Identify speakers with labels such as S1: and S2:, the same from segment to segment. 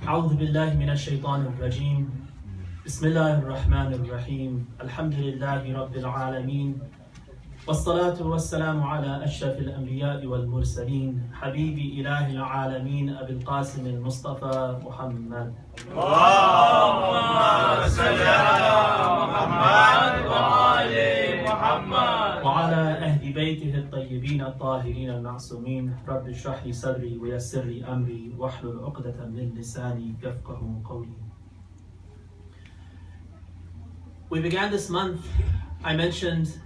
S1: أعوذ بالله من الشيطان الرجيم بسم الله الرحمن الرحيم الحمد لله رب العالمين والصلاة والسلام على أشرف الأنبياء والمرسلين حبيب إله العالمين أبي القاسم المصطفى محمد اللهم صل على محمد وآل محمد وعلى أهل بيته الطيبين الطاهرين المعصومين رب اشرح لي صدري ويسر لي أمري واحلل عقدة من لساني يفقهوا قولي. We began this month, I mentioned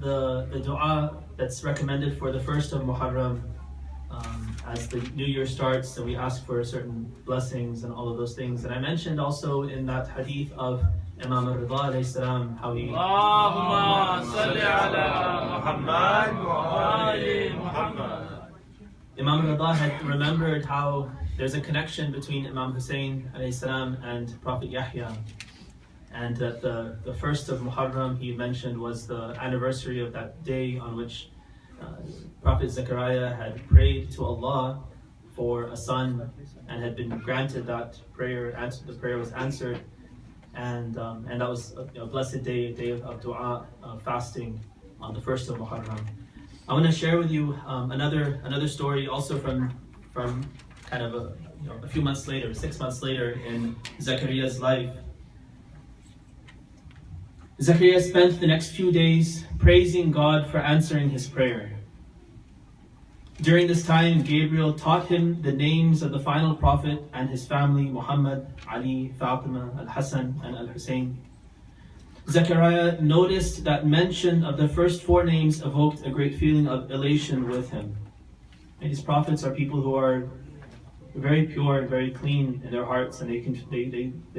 S1: the dua that's recommended for the first of Muharram as the new year starts, so we ask for certain blessings and all of those things. And I mentioned also in that hadith of Imam al-Rida alayhi salam how he Allahumma salli ala Muhammad wa ali Muhammad. Imam al-Rida had remembered how there's a connection between Imam Hussein alayhi salam and Prophet Yahya. And that the first of Muharram, he mentioned, was the anniversary of that day on which Prophet Zechariah had prayed to Allah for a son and had been granted that prayer. The prayer was answered, and that was a blessed day, a day of dua, fasting on the first of Muharram. I want to share with you another story, also from kind of a few months later, 6 months later in Zechariah's life. Zechariah spent the next few days praising God for answering his prayer. During this time, Gabriel taught him the names of the final prophet and his family, Muhammad, Ali, Fatima, Al-Hassan, and Al-Hussein. Zechariah noticed that mention of the first four names evoked a great feeling of elation with him. And these prophets are people who are very pure and very clean in their hearts, and they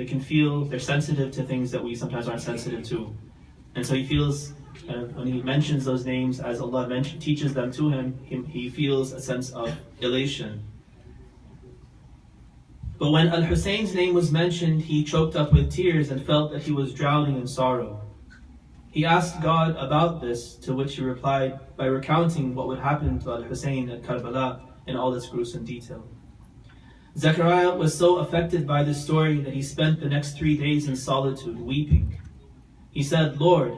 S1: can feel, they're sensitive to things that we sometimes aren't sensitive to. And so he feels, when he mentions those names, as Allah teaches them to him, he feels a sense of elation. But when Al-Hussein's name was mentioned, he choked up with tears and felt that he was drowning in sorrow. He asked God about this, to which he replied by recounting what would happen to Al-Hussein at Karbala in all its gruesome detail. Zechariah was so affected by this story that he spent the next 3 days in solitude, weeping. He said, Lord,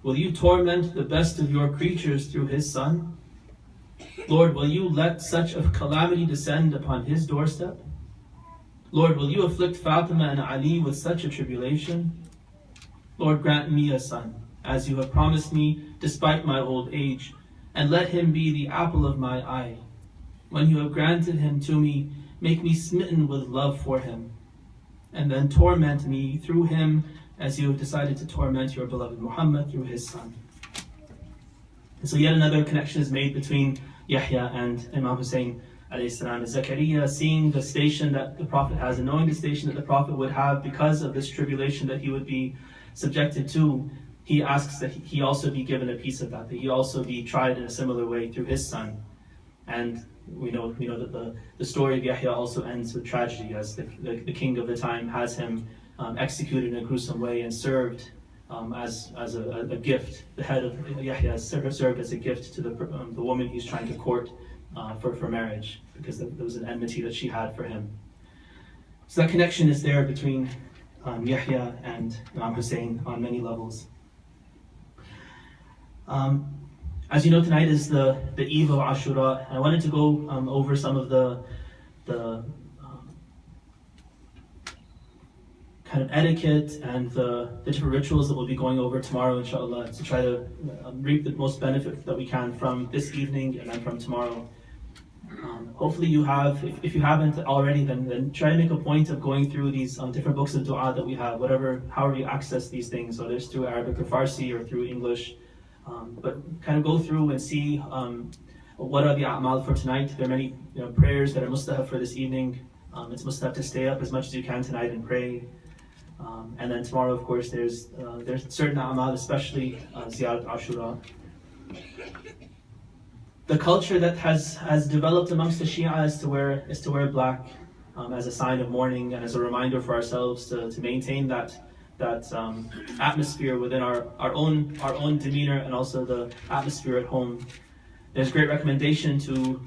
S1: will you torment the best of your creatures through his son? Lord, will you let such a calamity descend upon his doorstep? Lord, will you afflict Fatima and Ali with such a tribulation? Lord, grant me a son, as you have promised me despite my old age, and let him be the apple of my eye. When you have granted him to me, make me smitten with love for him, and then torment me through him as you have decided to torment your beloved Muhammad through his son. And so yet another connection is made between Yahya and Imam Hussein alayhi salam. Zechariah, seeing the station that the Prophet has and knowing the station that the Prophet would have because of this tribulation that he would be subjected to, he asks that he also be given a piece of that he also be tried in a similar way through his son. And we know that the story of Yahya also ends with tragedy, as the king of the time has him executed in a gruesome way and served as a gift. The head of Yahya is served as a gift to the woman he's trying to court for marriage, because there was an enmity that she had for him. So that connection is there between Yahya and Imam Hussein on many levels. As you know, tonight is the eve of Ashura, and I wanted to go over some of the kind of etiquette and the different rituals that we'll be going over tomorrow, inshallah, to try to reap the most benefit that we can from this evening and then from tomorrow. Hopefully you have, if you haven't already, then try to make a point of going through these different books of dua that we have, however you access these things, whether it's through Arabic or Farsi or through English. But kind of go through and see what are the a'mal for tonight. There are many prayers that are mustahab for this evening. It's mustahab to stay up as much as you can tonight and pray. And then tomorrow, of course, there's certain a'mal, especially Ziyarat Ashura. The culture that has developed amongst the Shia is to wear black as a sign of mourning and as a reminder for ourselves to maintain that atmosphere within our own demeanor and also the atmosphere at home. There's great recommendation to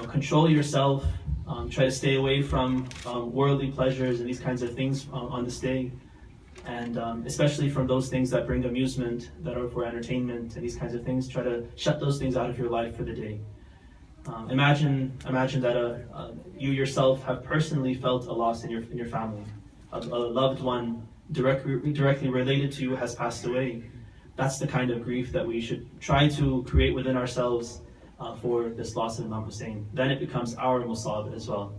S1: control yourself, try to stay away from worldly pleasures and these kinds of things on this day, and especially from those things that bring amusement, that are for entertainment and these kinds of things. Try to shut those things out of your life for the day. Imagine that you yourself have personally felt a loss in your family. A loved one directly related to you has passed away. That's the kind of grief that we should try to create within ourselves for this loss of Imam Hussein. Then it becomes our musab as well,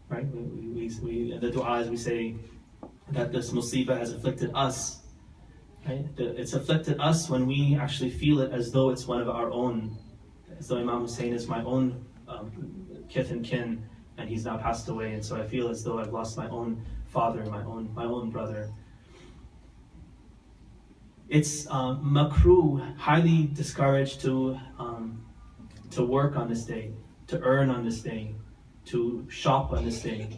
S1: right? We in the du'as we say that this musibah has afflicted us. Right? It's afflicted us when we actually feel it as though it's one of our own. As though Imam Hussein is my own kith and kin, and he's now passed away, and so I feel as though I've lost my own father, my own brother. It's makruh, highly discouraged to work on this day, to earn on this day, to shop on this day.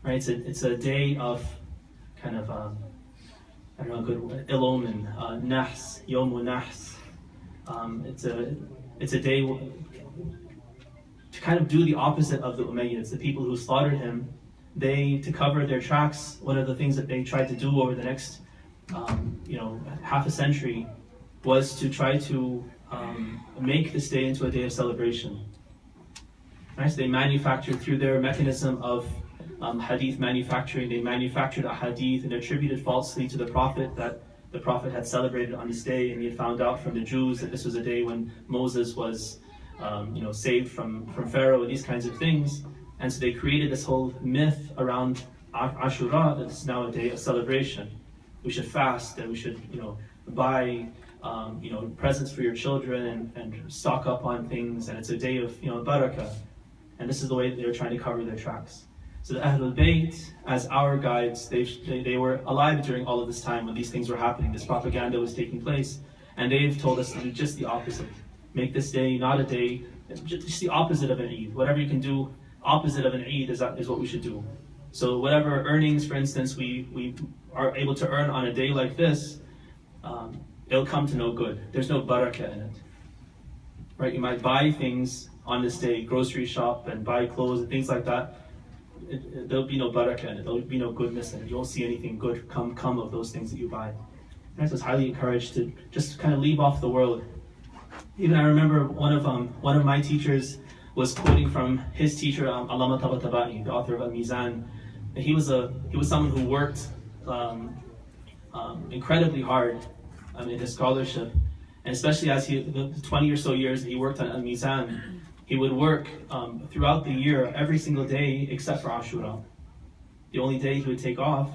S1: Right? It's a day of kind of I don't know, good ill omen, nahs, yawm nahs. It's a day to kind of do the opposite of the Umayyads, the people who slaughtered him. To cover their tracks, one of the things that they tried to do over the next half a century was to try to make this day into a day of celebration. Right? So they manufactured, through their mechanism of hadith manufacturing, they manufactured a hadith and attributed falsely to the Prophet that the Prophet had celebrated on this day, and he had found out from the Jews that this was a day when Moses was saved from Pharaoh and these kinds of things. And so they created this whole myth around Ashura, that it's now a day of celebration. We should fast, and we should buy presents for your children and stock up on things, and it's a day of barakah. And this is the way that they were trying to cover their tracks. So the Ahlul Bayt, as our guides, they were alive during all of this time when these things were happening, this propaganda was taking place, and they've told us to do just the opposite. Make this day not a day, just the opposite of an Eid. Whatever you can do opposite of an Eid is what we should do. So whatever earnings, for instance, we are able to earn on a day like this, it'll come to no good. There's no barakah in it. Right? You might buy things on this day, grocery shop and buy clothes and things like that. There'll be no barakah in it. There'll be no goodness in it. You won't see anything good come of those things that you buy. And so it's highly encouraged to just kind of leave off the world. Even I remember one of my teachers was quoting from his teacher, Allama Tabatabai, the author of Al-Mizan. He was someone who worked incredibly hard in his scholarship, and especially as the 20 or so years that he worked on Al-Mizan, he would work throughout the year, every single day except for Ashura. The only day he would take off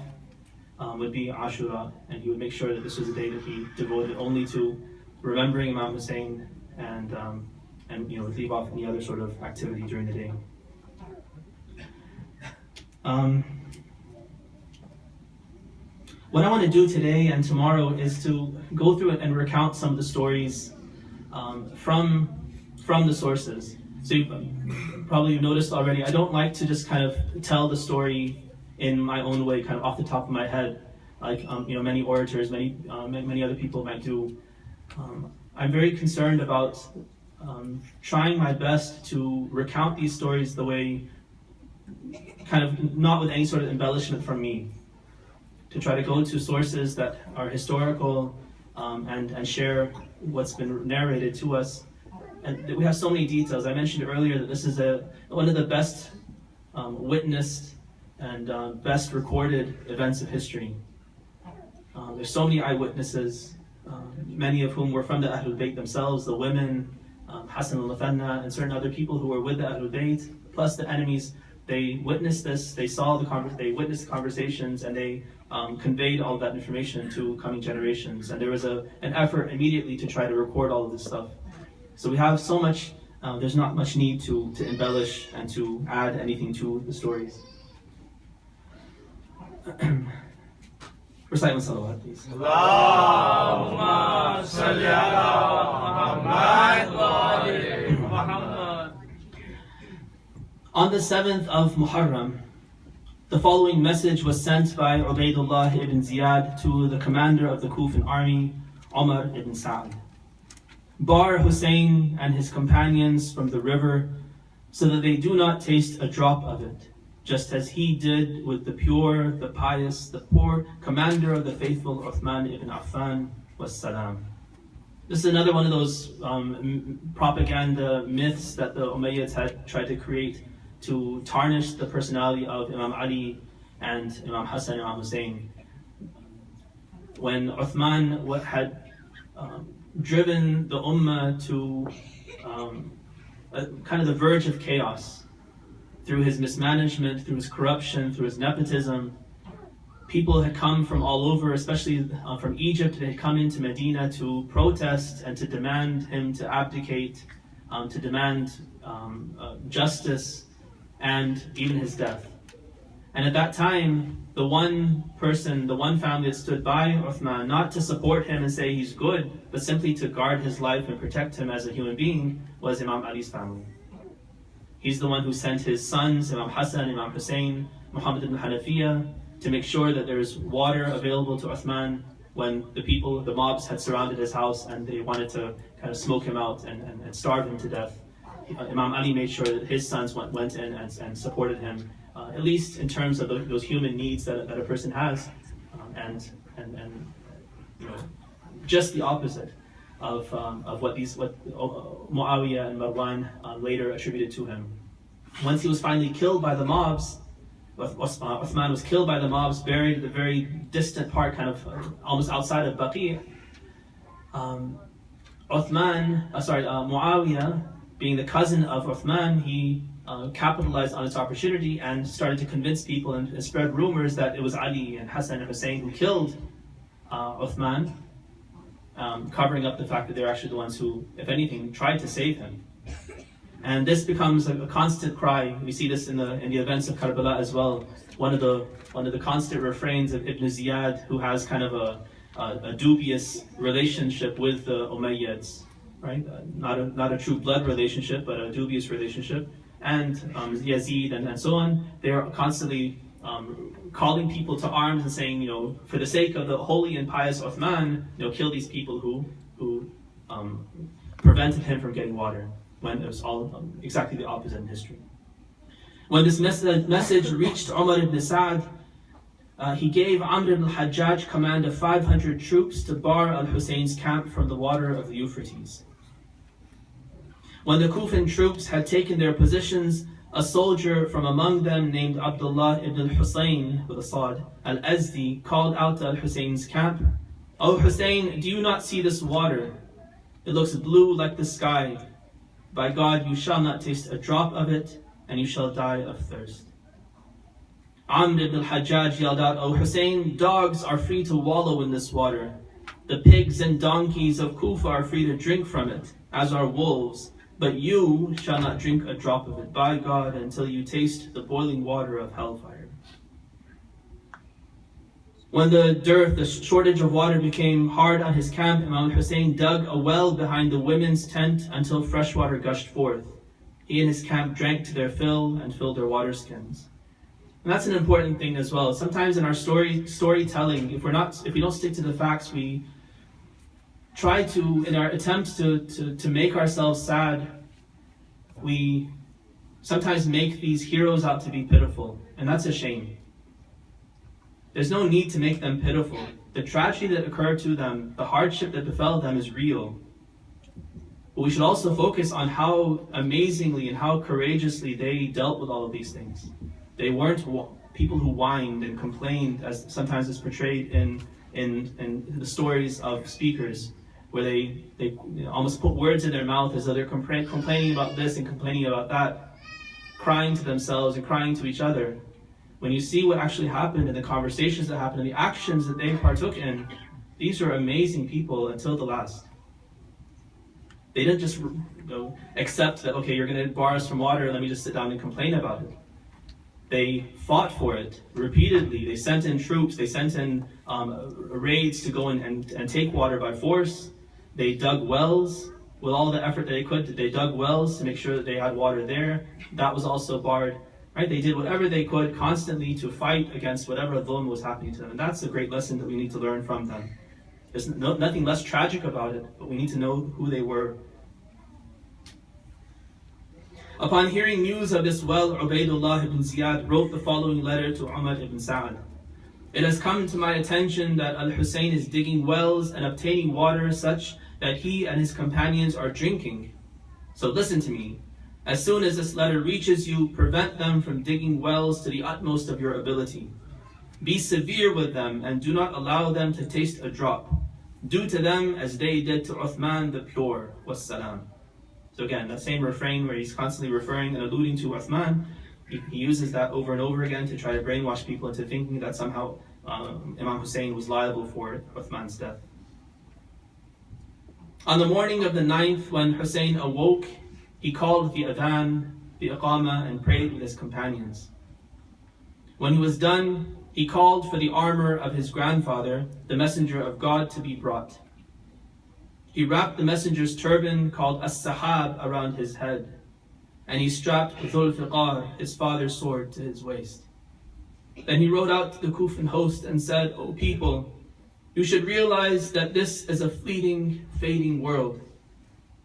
S1: would be Ashura, and he would make sure that this was a day that he devoted only to remembering Imam Hussein and leave off any other sort of activity during the day. What I want to do today and tomorrow is to go through it and recount some of the stories from the sources. So you probably noticed already, I don't like to just kind of tell the story in my own way, kind of off the top of my head, like many orators, many other people might do. I'm very concerned about trying my best to recount these stories the way, kind of not with any sort of embellishment from me, to try to go to sources that are historical and share what's been narrated to us. And we have so many details. I mentioned earlier that this is one of the best witnessed and best recorded events of history. There's so many eyewitnesses, many of whom were from the Ahlul Bayt themselves, the women, Hassan al-Thanna, and certain other people who were with the Ahlul Bayt, plus the enemies. They witnessed this, they witnessed the conversations, and they conveyed all of that information to coming generations. And there was an effort immediately to try to record all of this stuff. So we have so much, there's not much need to embellish and to add anything to the stories. Recite one salawat, please. Allahumma salli ala Muhammad wa ali Muhammad. On the 7th of Muharram, the following message was sent by Ubaydullah ibn Ziyad to the commander of the Kufan army, Umar ibn Sa'd. Bar Hussein and his companions from the river, so that they do not taste a drop of it, just as he did with the pure, the pious, the poor commander of the faithful, Uthman ibn Affan wassalam. This is another one of those propaganda myths that the Umayyads had tried to create to tarnish the personality of Imam Ali and Imam Hassan and Imam Hussein. When Uthman had driven the Ummah to kind of the verge of chaos through his mismanagement, through his corruption, through his nepotism, people had come from all over, especially from Egypt. They had come into Medina to protest and to demand him to abdicate, to demand justice and even his death. And at that time, the one person, the one family that stood by Uthman, not to support him and say he's good, but simply to guard his life and protect him as a human being, was Imam Ali's family. He's the one who sent his sons, Imam Hassan, Imam Hussein, Muhammad ibn Hanafiya, to make sure that there's water available to Uthman when the mobs had surrounded his house and they wanted to kind of smoke him out and starve him to death. Imam Ali made sure that his sons went in and supported him, at least in terms of those human needs that a person has, and you know, just the opposite of what Muawiyah and Marwan later attributed to him. Once he was finally killed by the mobs, Uthman was killed by the mobs, buried at a very distant part, kind of almost outside of Baqi. Muawiyah, being the cousin of Uthman, he capitalized on its opportunity and started to convince people and spread rumors that it was Ali and Hassan and Hussein who killed Uthman, covering up the fact that they're actually the ones who, if anything, tried to save him. And this becomes a constant cry. We see this in the events of Karbala as well. One of the constant refrains of Ibn Ziyad, who has kind of a dubious relationship with the Umayyads, right? Not a true blood relationship, but a dubious relationship. And Yazid and so on. They are constantly calling people to arms and saying, you know, for the sake of the holy and pious Uthman, you know, kill these people who prevented him from getting water, when it was all exactly the opposite in history. When this message reached Umar ibn Sa'd, he gave Amr ibn al-Hajjaj command of 500 troops to bar al-Hussein's camp from the water of the Euphrates. When the Kufan troops had taken their positions, a soldier from among them named Abdullah ibn al-Husayn, with a Sad, al-Azdi, called out to al-Hussein's camp, "O Hussein, do you not see this water? It looks blue like the sky. By God, you shall not taste a drop of it, and you shall die of thirst." Amr ibn al-Hajjaj yelled out, "O Hussein, dogs are free to wallow in this water. The pigs and donkeys of Kufa are free to drink from it, as are wolves. But you shall not drink a drop of it, by God, until you taste the boiling water of hellfire." When the shortage of water became hard on his camp, Imam Hussein dug a well behind the women's tent until fresh water gushed forth. He and his camp drank to their fill and filled their water skins. And that's an important thing as well. Sometimes in our storytelling, if we don't stick to the facts, we try to, in our attempts to make ourselves sad, we sometimes make these heroes out to be pitiful, and that's a shame. There's no need to make them pitiful. The tragedy that occurred to them, the hardship that befell them is real. But we should also focus on how amazingly and how courageously they dealt with all of these things. They weren't people who whined and complained, as sometimes is portrayed in the stories of speakers, where they almost put words in their mouth as though they're complaining about this and complaining about that, crying to themselves and crying to each other. When you see what actually happened and the conversations that happened and the actions that they partook in, these were amazing people until the last. They didn't just accept that, okay, you're going to bar us from water, let me just sit down and complain about it. They fought for it repeatedly. They sent in troops, they sent in raids to go in and take water by force. They dug wells with all the effort that they could. They dug wells to make sure that they had water there. That was also barred. Right? They did whatever they could constantly to fight against whatever dhulm was happening to them. And that's a great lesson that we need to learn from them. There's nothing less tragic about it, but we need to know who they were. Upon hearing news of this well, Ubaydullah ibn Ziyad wrote the following letter to Umar ibn Sa'ad. It has come to my attention that Al-Hussein is digging wells and obtaining water such that he and his companions are drinking. So listen to me. As soon as this letter reaches you, prevent them from digging wells to the utmost of your ability. Be severe with them and do not allow them to taste a drop. Do to them as they did to Uthman the Pure. Wassalam. So again, that same refrain where he's constantly referring and alluding to Uthman, he uses that over and over again to try to brainwash people into thinking that somehow Imam Hussein was liable for Uthman's death. On the morning of the 9th, when Hussein awoke, he called the adhan, the iqama, and prayed with his companions. When he was done, he called for the armor of his grandfather, the messenger of God, to be brought. He wrapped the messenger's turban called as-sahab around his head, and he strapped Dhul-Fiqar, his father's sword, to his waist. Then he rode out to the Kufan host and said, O people, you should realize that this is a fleeting, fading world.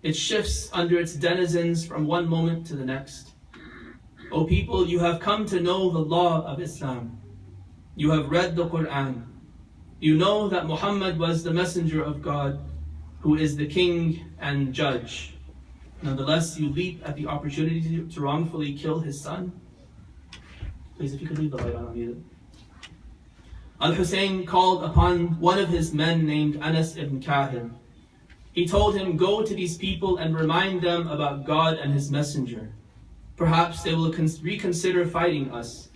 S1: It shifts under its denizens from one moment to the next. O people, you have come to know the law of Islam. You have read the Quran. You know that Muhammad was the messenger of God, who is the king and judge. Nonetheless, you leap at the opportunity to wrongfully kill his son. Please, if you could leave the light on, I'll need it. Al-Hussein called upon one of his men named Anas ibn Kahil. He told him, go to these people and remind them about God and his messenger. Perhaps they will reconsider fighting us.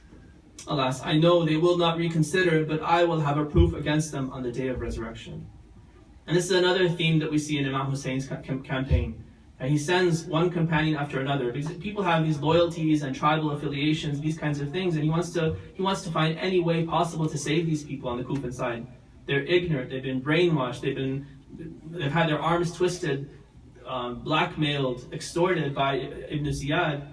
S1: Alas, I know they will not reconsider, but I will have a proof against them on the day of resurrection. And this is another theme that we see in Imam Hussein's campaign. And he sends one companion after another, because people have these loyalties and tribal affiliations, these kinds of things, and he wants to find any way possible to save these people on the Kufan side. They're ignorant, they've been brainwashed, they've had their arms twisted, blackmailed, extorted by Ibn Ziyad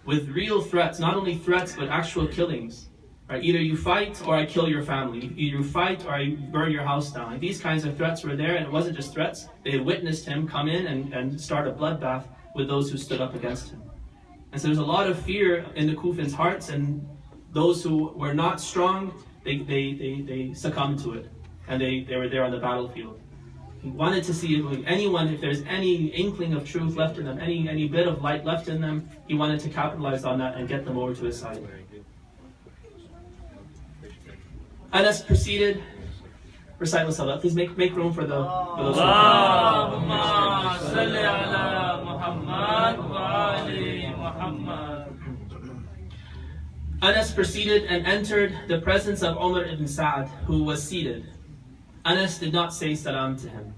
S1: with real threats, not only threats but actual killings. Right? Either you fight or I kill your family. Either you fight or I burn your house down. Like, these kinds of threats were there, and it wasn't just threats. They had witnessed him come in and start a bloodbath with those who stood up against him. And so there's a lot of fear in the Kufans' hearts, and those who were not strong, they succumbed to it. And they were there on the battlefield. He wanted to see anyone, if there's any inkling of truth left in them, any bit of light left in them, he wanted to capitalize on that and get them over to his side. Anas proceeded, recite Salat. Please make room for those who Anas proceeded and entered the presence of Umar ibn Sa'ad, who was seated. Anas did not say salam to him.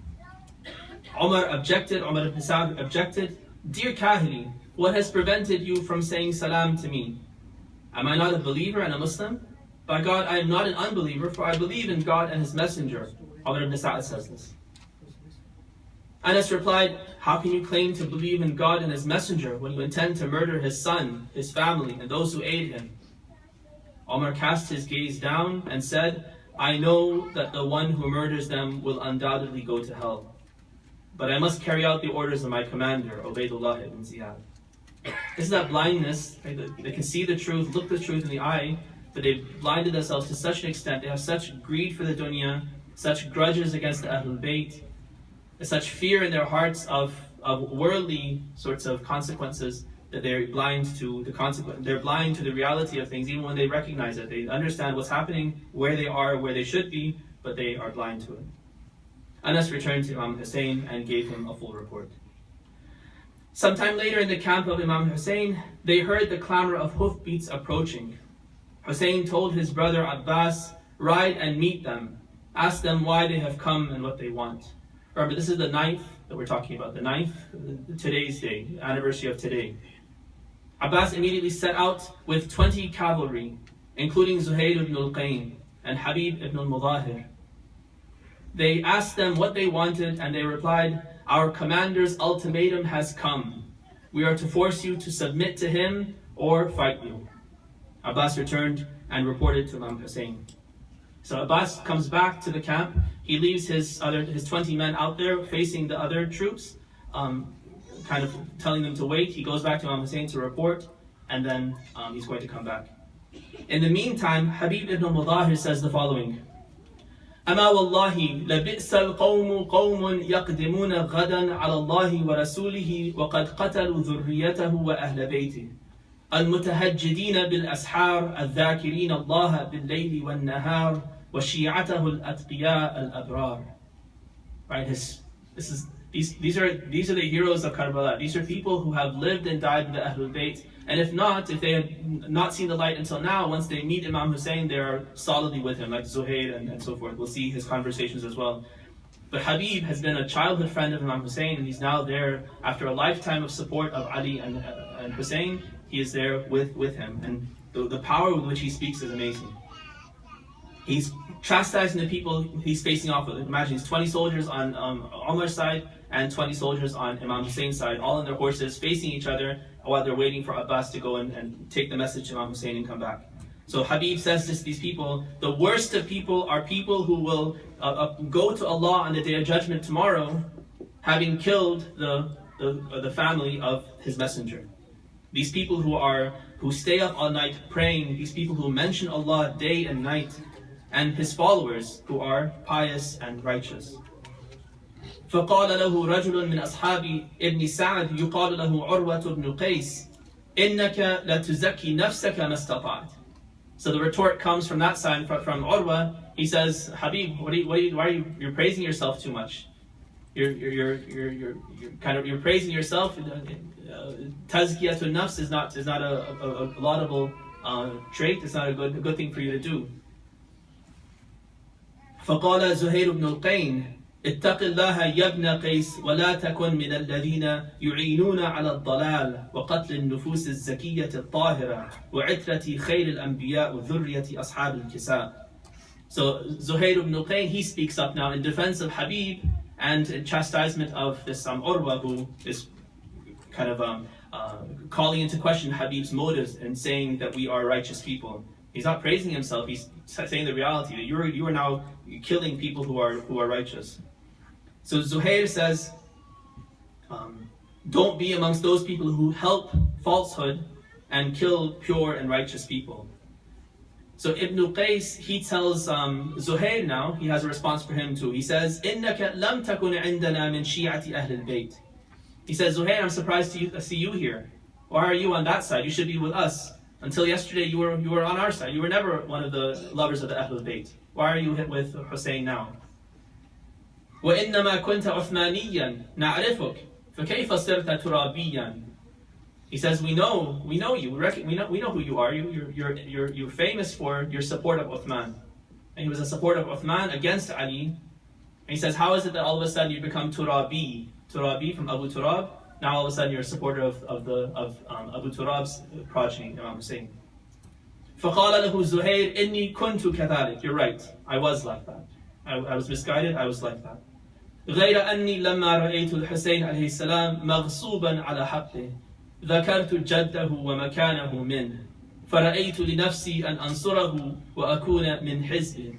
S1: Umar ibn Sa'ad objected, Dear Kahili, what has prevented you from saying salam to me? Am I not a believer and a Muslim? By God, I am not an unbeliever, for I believe in God and his messenger. Umar ibn Sa'ad says this. Anas replied, how can you claim to believe in God and his messenger when you intend to murder his son, his family, and those who aid him? Umar cast his gaze down and said, I know that the one who murders them will undoubtedly go to hell. But I must carry out the orders of my commander, Ubaydullah ibn Ziyad. This is that blindness. Right? They can see the truth, look the truth in the eye, but they've blinded themselves to such an extent. They have such greed for the dunya, such grudges against the Ahlul Bayt, such fear in their hearts of worldly sorts of consequences, that they're blind to the consequence. They're blind to the reality of things, even when they recognize it. They understand what's happening, where they are, where they should be, but they are blind to it. Anas returned to Imam Hussein and gave him a full report. Sometime later in the camp of Imam Hussein, they heard the clamor of hoofbeats approaching. Hussein told his brother Abbas, ride and meet them. Ask them why they have come and what they want. Remember, this is the 9th that we're talking about, the 9th, today's day, the anniversary of today. Abbas immediately set out with 20 cavalry, including Zuhair ibn al-Qayn and Habib ibn al-Mudahir. They asked them what they wanted, and they replied, our commander's ultimatum has come. We are to force you to submit to him or fight you. Abbas returned and reported to Imam Hussein. So Abbas comes back to the camp. He leaves his 20 men out there facing the other troops, kind of telling them to wait. He goes back to Imam Hussein to report, and then he's going to come back. In the meantime, Habib ibn Mudahir says the following: أما والله لبئس القوم قوم يقدمون غدا على الله ورسوله وقد قتلوا ذريته وأهل بيته المتهجدين بالأسحار الذاكرين الله بالليل والنهار وشيعته الأتقياء الأبرار. Right, these are the heroes of Karbala. These are people who have lived and died in the Ahlul Bayt. And if they have not seen the light until now, once they meet Imam Hussein, they are solidly with him, like Zuhair and so forth. We'll see his conversations as well. But Habib has been a childhood friend of Imam Hussein, and he's now there after a lifetime of support of Ali and Hussein. He is there with him, and the power with which he speaks is amazing. He's chastising the people he's facing off with. Imagine he's 20 soldiers on Umar's side and 20 soldiers on Imam Hussein's side, all on their horses, facing each other while they're waiting for Abbas to go and take the message to Imam Hussein and come back. So Habib says to these people, the worst of people are people who will go to Allah on the Day of Judgment tomorrow, having killed the family of His Messenger. These people who stay up all night praying, these people who mention Allah day and night, and His followers who are pious and righteous. فقال له رجل من أصحاب ابن سعد يقال له عروة بن قيس إنك لتزكي نفسك ما استطعت. So the retort comes from that side, from Urwa. He says, Habib, you're praising yourself too much. You're praising yourself. Tazkiyatun nafs is not a laudable trait. It's not a good thing for you to do. فقال زهير بن القين اتق الله يا ابن قيس ولا تكن من الذين يعينون على الضلال وقتل النفوس الزكية الطاهرة وعترة خير الأنبياء وذرية أصحاب الكساء. So Zuhair ibn al-Qayn, he speaks up now in defense of Habib and in chastisement of this Urwa, who is kind of calling into question Habib's motives and saying that we are righteous people. He's not praising himself, he's saying the reality that you are now killing people who are righteous. So Zuhair says, don't be amongst those people who help falsehood and kill pure and righteous people. So Ibn Qais, he tells Zuhair now, he has a response for him too. He says, إِنَّكَ لَمْ تَكُنْ عِنْدَنَا مِنْ شِيعَةِ أَهْلِ الْبَيْتِ. He says, Zuhair, I'm surprised to see you here. Why are you on that side? You should be with us. Until yesterday, you were on our side. You were never one of the lovers of the Ahlul Bayt. Why are you with Hussein now? وَإِنَّمَا كُنْتَ عُثْمَانِيًّا نَعْرِفُكَ فَكَيْفَ صِرْتَ تُرَابِيًّا. He says, we know you. We know who you are. You're famous for your support of Uthman. And he was a support of Uthman against Ali. And he says, how is it that all of a sudden you become Turabi? Turabi from Abu Turab. Now all of a sudden you're a supporter of Abu Turab's progeny, Imam Hussein. فَقَالَ لَهُ زُهَيْرٌ إِنِّي كُنْتُ كَذَلِكَ. You're right. I was like that. I was misguided. I was like that. غير أني لما رأيت الحسين عليه السلام مغصوبا على حقه ذكرت جده ومكانه منه فرأيت لنفسي أن أنصره وأكون من حزبه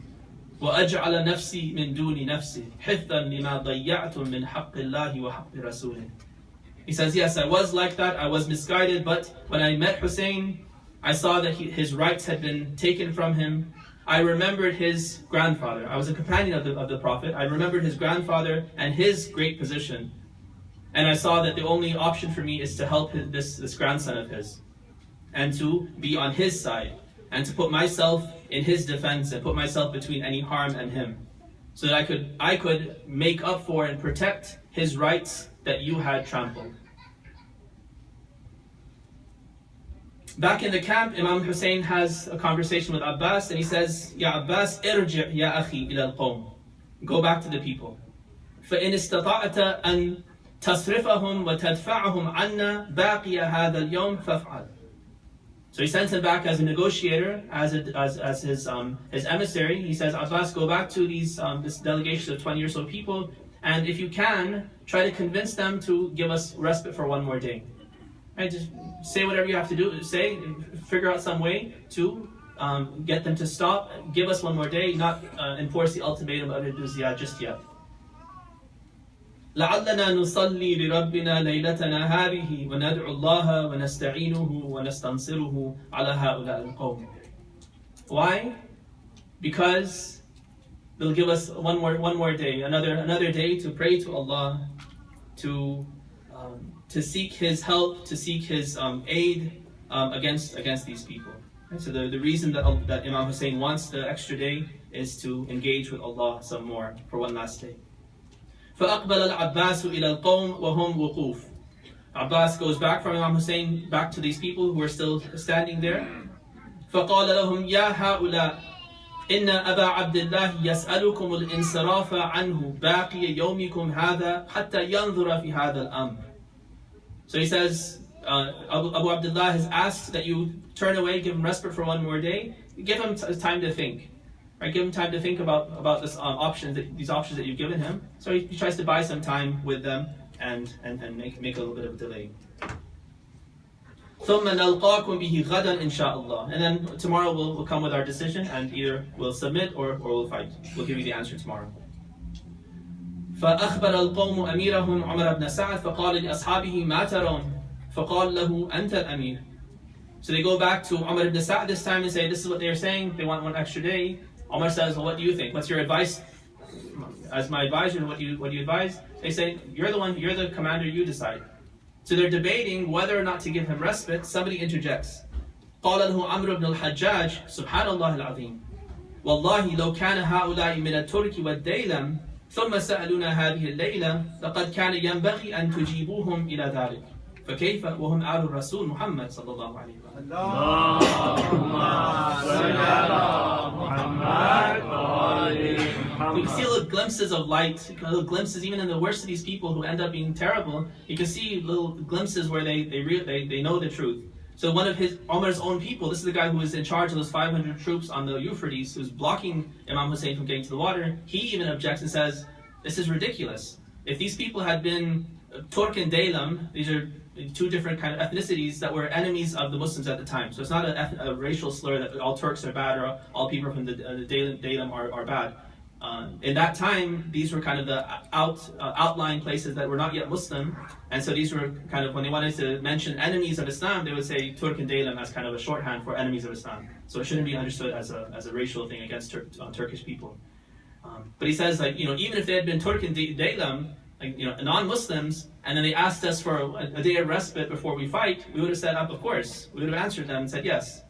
S1: وأجعل نفسي من دون نفسه حفظا لما ضيعت من حق الله وحق رسوله. He says, yes, I was like that. I was misguided, but when I met Hussein, I saw that his rights had been taken from him. I remembered his grandfather. I was a companion of the Prophet. I remembered his grandfather and his great position. And I saw that the only option for me is to help this grandson of his and to be on his side and to put myself in his defense and put myself between any harm and him so that I could make up for and protect his rights that you had trampled. Back in the camp, Imam Hussein has a conversation with Abbas and he says, Ya Abbas, irji' ya akhi ila al-qawm. Go back to the people. فَإِنِ اسْتَطَعْتَ أَن تَصْرِفَهُمْ وَتَدْفَعَهُمْ عَنَّا بَاقِيَ هَذَا الْيَوْمِ فَافْعَلْ. So he sends him back as a negotiator, as his emissary. He says, Abbas, go back to this delegation of 20 or so people, and if you can, try to convince them to give us respite for one more day. Right? Just say whatever you have to do. Figure out some way to get them to stop, give us one more day, not enforce the ultimatum of al-jizya just yet. لعلنا نصلي لربنا ليلتنا هذه وندعو الله ونستعينه ونستنصره على هؤلاء القوم. Why? Because they'll give us one more day, another day to pray to Allah, to seek His help, to seek His aid against these people. And so the reason that Imam Hussein wants the extra day is to engage with Allah some more for one last day. فأقبل العباس إلى القوم وهم وقوف. Abbas goes back from Imam Hussein back to these people who are still standing there. فقال لهم يا هؤلاء إن أبا عبد الله يسألكم الانصراف عنه باقي يومكم هذا حتى ينظر في هذا الأمر. So he says, Abu Abdullah has asked that you turn away, give him respite for one more day, give him time to think. Right, give him time to think about this these options that you've given him. So he tries to buy some time with them and make a little bit of a delay. ثم نلقاكم به غدا إن شاء الله. And then tomorrow we'll come with our decision, and either we'll submit or we'll fight. We'll give you the answer tomorrow. فأخبر القوم أميرهم عمر بن سعد فقال لأصحابه ما ترون فقال له أنت الأمير. So they go back to Umar ibn Sa'd this time and say, this is what they're saying, they want one extra day. Umar says, well, what do you think? What's your advice? As my advisor, what do you advise? They say, you're the commander, you decide. So they're debating whether or not to give him respite. Somebody interjects. قال له عمرو بن الحجاج سبحان الله العظيم والله لو كان هؤلاء من الترك والديلم ثم سألونا هذه الليلة لقد كان ينبغي أن تجيبوهم إلى ذلك فكيف وهم آل الرسول محمد صلى الله عليه وسلم. اللهم صل على محمد. You can see little glimpses of light, little glimpses even in the worst of these people who end up being terrible. You can see little glimpses where they know the truth. So one of Umar's own people, this is the guy who was in charge of those 500 troops on the Euphrates, who's blocking Imam Hussein from getting to the water. He even objects and says, this is ridiculous. If these people had been Turk and Daylam, these are two different kind of ethnicities that were enemies of the Muslims at the time. So it's not a racial slur that all Turks are bad or all people from the Daylam are bad. In that time, these were kind of the outlying places that were not yet Muslim, and so these were kind of, when they wanted to mention enemies of Islam, they would say Turk and Daylam as kind of a shorthand for enemies of Islam. So it shouldn't be understood as a racial thing against Turkish people. But he says, like, even if they had been Turk and Daylam, like, non-Muslims, and then they asked us for a day of respite before we fight, we would have said, of course. We would have answered them and said yes.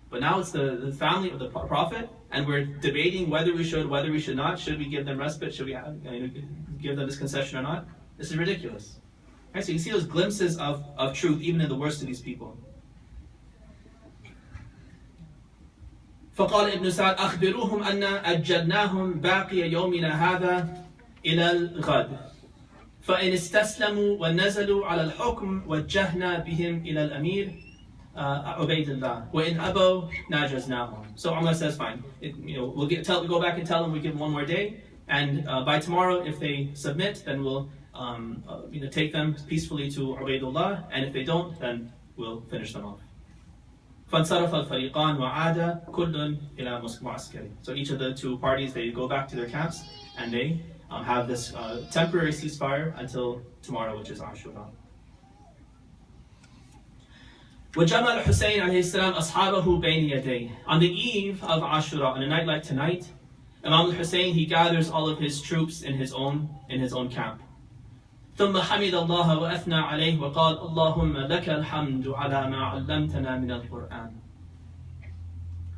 S1: But now it's the family of the Prophet, and we're debating whether we should not. Should we give them respite? Should we give them this concession or not? This is ridiculous. Right, so you see those glimpses of truth even in the worst of these people. فقال ابن سعد أخبروهم أن أجلناهم باقي يومنا هذا إلى الغد فإن استسلموا ونزلوا على الحكم وجهنا بهم إلى الأمير عبيد الله وإن أبوا ناجزناهم. So Umar says, fine. We'll go back and tell them we give them one more day, and by tomorrow, if they submit, then we'll take them peacefully to Ubaydullah, and if they don't, then we'll finish them off. فانصرف الفريقان وعاد كل إلى معسكره. So each of the two parties, they go back to their camps, and they have this temporary ceasefire until tomorrow, which is Ashura. وجمع الحسين عليه السلام أصحابه بين يديه. On the eve of Ashura, on a night like tonight, Imam al-Hussein, he gathers all of his troops in his own camp. ثم حمد الله وأثنى عليه وقال اللهم لك الحمد على ما علمتنا من القرآن.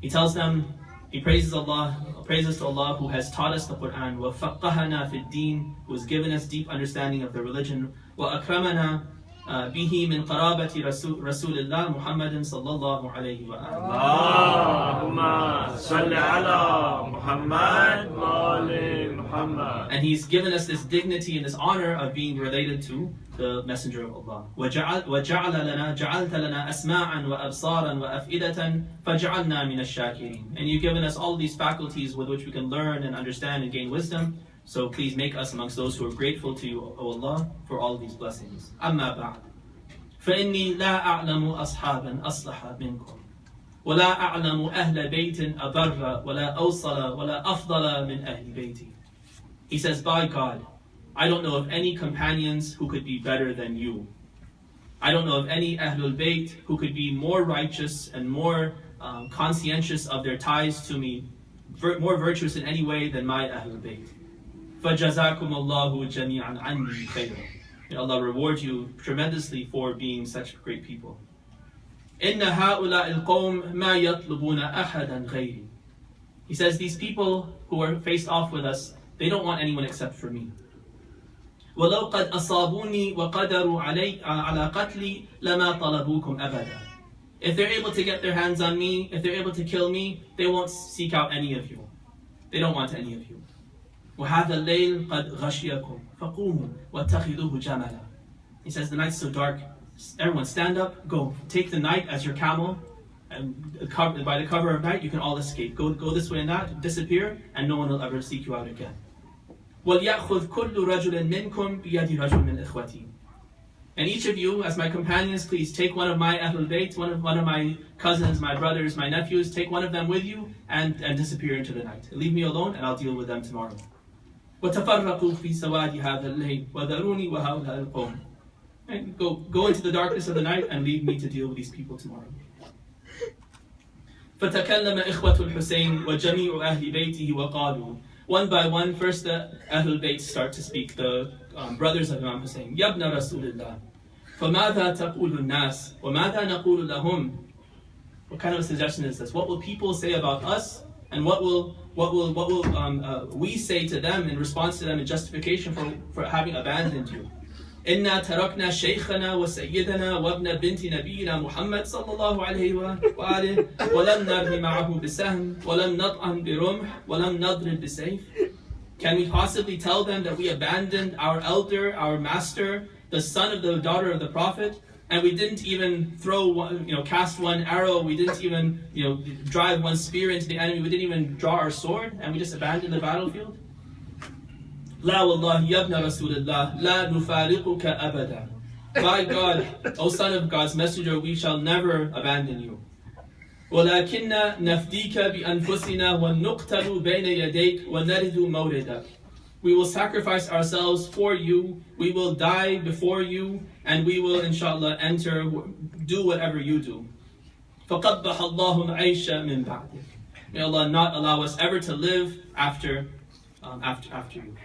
S1: He tells them, he praises to Allah who has taught us the Quran, وفقهنا في الدين, who has given us deep understanding of the religion, وأكرمنا به من قرابة رسول الله محمد صلى الله عليه وآله. اللهم صل على محمد وآل محمد. And he's given us this dignity and this honor of being related to the Messenger of Allah. جعلت لنا أسماعا وأبصارا وأفئدة فجعلنا من الشاكرين. And you've given us all these faculties with which we can learn and understand and gain wisdom. So please make us amongst those who are grateful to you, O Allah, for all these blessings. أما بعد فإني لا أعلم أصحابا أصلح منكم ولا أعلم أهل بيت أبر ولا أوصل ولا أفضل من أهل بيتي. He says, by God, I don't know of any companions who could be better than you. I don't know of any Ahlul Bayt who could be more righteous and more conscientious of their ties to me, more virtuous in any way than my Ahlul Bayt. فَجَزَاكُمُ اللَّهُ جَمِيعًا عَنِّي خَيْرًا. May Allah reward you tremendously for being such great people. إِنَّ هَؤُلَاءِ الْقَوْمِ مَا يَطْلُبُونَ أَحَدًا غَيْرِي. He says, these people who are faced off with us, they don't want anyone except for me. وَلَوْ قَدْ أَصَابُونِي وَقَدَرُوا عَلَى قَتْلِي لَمَا طَلَبُوكُمْ أَبَدًا. If they're able to get their hands on me, if they're able to kill me, they won't seek out any of you. They don't want any of you. وَهَذَا اللَّيْلِ قَدْ غَشِيَكُمْ فَقُومُوا وَاتَّخِذُوهُ جَمَلًا. He says, the night's so dark, everyone stand up, go. Take the night as your camel, and by the cover of night you can all escape. Go this way and that, disappear, and no one will ever seek you out again. وَلْيَأْخُذْ كُلُّ رَجُلٍ مِّنْكُمْ بِيَدِ رَجُلٍ مِّنْ إِخْوَتِي. And each of you, as my companions, please take one of my Ahlul Bayt, one of my cousins, my brothers, my nephews, take one of them with you and disappear into the night. Leave me alone and I'll deal with them tomorrow. وَتَفَرَّقُوا فِي سَوَادِ هَذَا اللَّيْلِ وَذَرُونِي وَهَؤُلَاءِ الْقَوْمِ. And go into the darkness of the night and leave me to deal with these people tomorrow. فَتَكَلَّمَ إِخْوَةُ الْحُسَيْنِ وَجَمِيعُ أَهْلِ بَيْتِهِ وَقَالُوا. One by one, first the Ahlul Bayt start to speak, the brothers of Imam Hussein. يَبْنَ رَسُولِ اللَّهِ فَمَاذَا تَقُولُ النَّاسِ وَمَاذَا نَقُولُ لَهُمْ. What kind of a suggestion is this? What will people say about us, and what will we say to them in response to them in justification for having abandoned you? إِنَّا تَرَكْنَا شَيْخَنَا وَسَيِّدَنَا وَابْنَ بِنْتِ نَبِيِّنَا مُحَمَّدٍ صَلَّى اللَّهُ عَلَيْهِ وَآلِهِ وَلَمْ نَرْمِ مَعَهُ بِسَهْمٍ وَلَمْ نَطْعَنْ بِرُمْحٍ وَلَمْ نَضْرِبْ بِسَيْفٍ. Can we possibly tell them that we abandoned our elder, our master, the son of the daughter of the Prophet, and we didn't even cast one arrow, we didn't even drive one spear into the enemy, we didn't even draw our sword, and we just abandoned the battlefield? لا والله يا ابن رسول الله لا نفارقك أبدا. By God, O son of God's messenger, we shall never abandon you. ولكننا نفديك بأنفسنا ونقتل بين يديك ونرد موردك. We will sacrifice ourselves for you, we will die before you, and we will inshallah do whatever you do. فَقَبَّحَ اللَّهُ الْعَيْشَ مِنْ بَعْدِكَ. May Allah not allow us ever to live after you.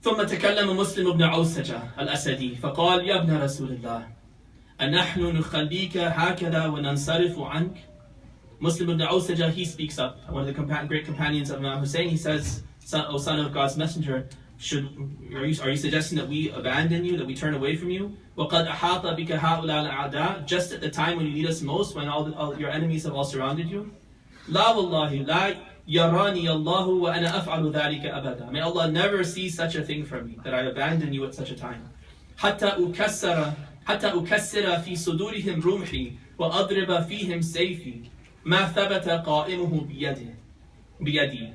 S1: ثم تكلم مسلم بن عوسجة الأسدي فقال يا ابن رسول الله أنحن نخليك هكذا وننصرف عنك. Muslim ibn Awsajah, he speaks up, one of the great companions of Imam Hussein. He says, O son of God's messenger, are you suggesting that we abandon you, that we turn away from you? وَقَدْ أَحَاطَ بِكَ هَؤُلَاءِ الْأَعْدَاءِ. Just at the time when you need us most, when all your enemies have all surrounded you. لَا وَاللَّهِ لَا يَرَانِيَ اللَّهُ وَأَنَا أَفْعَلُ ذَلِكَ أَبَدًا. May Allah never see such a thing from me, that I abandon you at such a time. حَتَّى أُكَسِّرَ فِي صُدُورِهِمْ رُمْحِي وَأَضْرِبَ فِيهِمْ سَيْفِي مَا ثَبَتَ قَائِمُهُ بِيَدِي.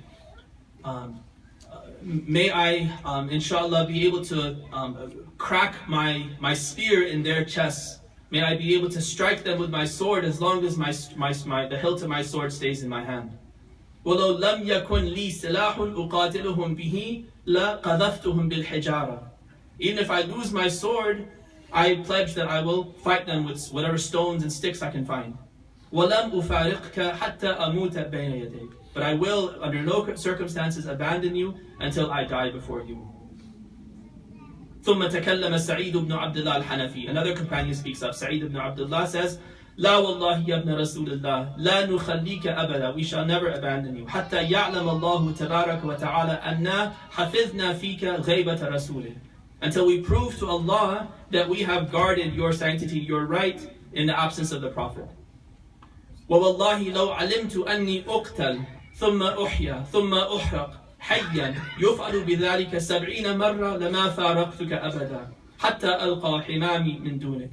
S1: May I, inshallah, be able to crack my spear in their chests. May I be able to strike them with my sword as long as the hilt of my sword stays in my hand. وَلَوْ لَمْ يَكُنْ لِي سِلَاحٌ أُقَاتِلُهُمْ بِهِ لَقَذَفْتُهُمْ بِالْحِجَارَةِ. Even if I lose my sword, I pledge that I will fight them with whatever stones and sticks I can find. وَلَمْ أُفَارِقْكَ حَتَّى أَمُوتَ بَيْنَ يَدَيْكَ. But I will, under no circumstances, abandon you until I die before you. ثم تكلم سعيد بن عبد الله الحنفي. Another companion speaks up. Sa'id ibn Abdullah says, لا والله يا ابن رسول الله لا نخليك أبدا. We shall never abandon you. حتى يعلم الله تبارك وتعالى أننا حفظنا فيك غيبة رسوله. Until we prove to Allah that we have guarded your sanctity, your right, in the absence of the Prophet. وَوَاللَّهِ لَوْ عَلِمْتُ أَنِّي أُقْتَلْ ثُمَّ أُحْيَا ثُمَّ أُحْرَقْ حَيًّا يُفْعَلُ بِذَلِكَ 70 مرة لَمَا فَارَقْتُكَ أَبَدًا حَتَّى أَلْقَى حِمَامِي مِنْ دُونِكَ.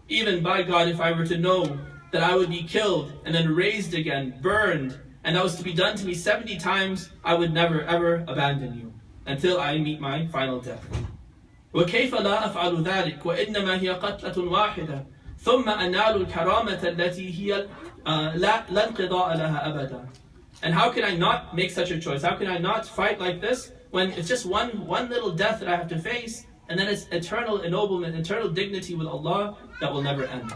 S1: Even by God, if I were to know that I would be killed and then raised again, burned, and that was to be done to me 70 times, I would never ever abandon you until I meet my final death. وَكَيْفَ لَا أَفْعَلُ ذَلِكَ وَإِنَّمَا هِيَ قَتْلَةٌ وَاحِدَةٌ ثم أنال الكرامة التي هي لا انقضاء لها أبدا. And how can I not make such a choice? How can I not fight like this when it's just one little death that I have to face, and then it's eternal ennoblement, eternal dignity with Allah that will never end.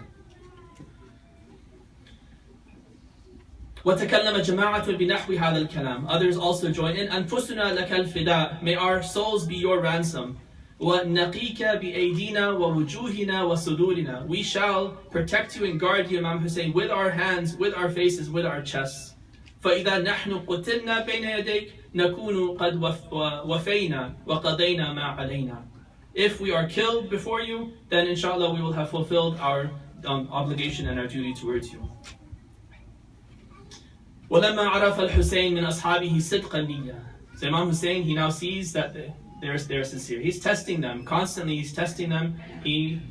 S1: وتكلم جماعة بنحو هذا الكلام. Others also join in. أنفسنا لك الفداء. May our souls be your ransom. وَنَقِيكَ بِأَيْدِينَا وَوُجُوهِنَا وَصُدُورِنَا. We shall protect you and guard you, Imam Hussein, with our hands, with our faces, with our chests. فَإِذَا نَحْنُ قُتِلْنَا بَيْنَ يَدَيْكَ نَكُونُ قَدْ وَفَيْنَا وَقَضَيْنَا مَا عَلَيْنَا. If we are killed before you, then inshallah we will have fulfilled our obligation and our duty towards you. وَلَمَّا عَرَفَ الْحُسَيْنِ مِنْ أَصْحَابِهِ صِدْقَ النِّيَّةِ. So Imam Hussein, he now sees that they're sincere. He's testing them. Constantly he's testing them. He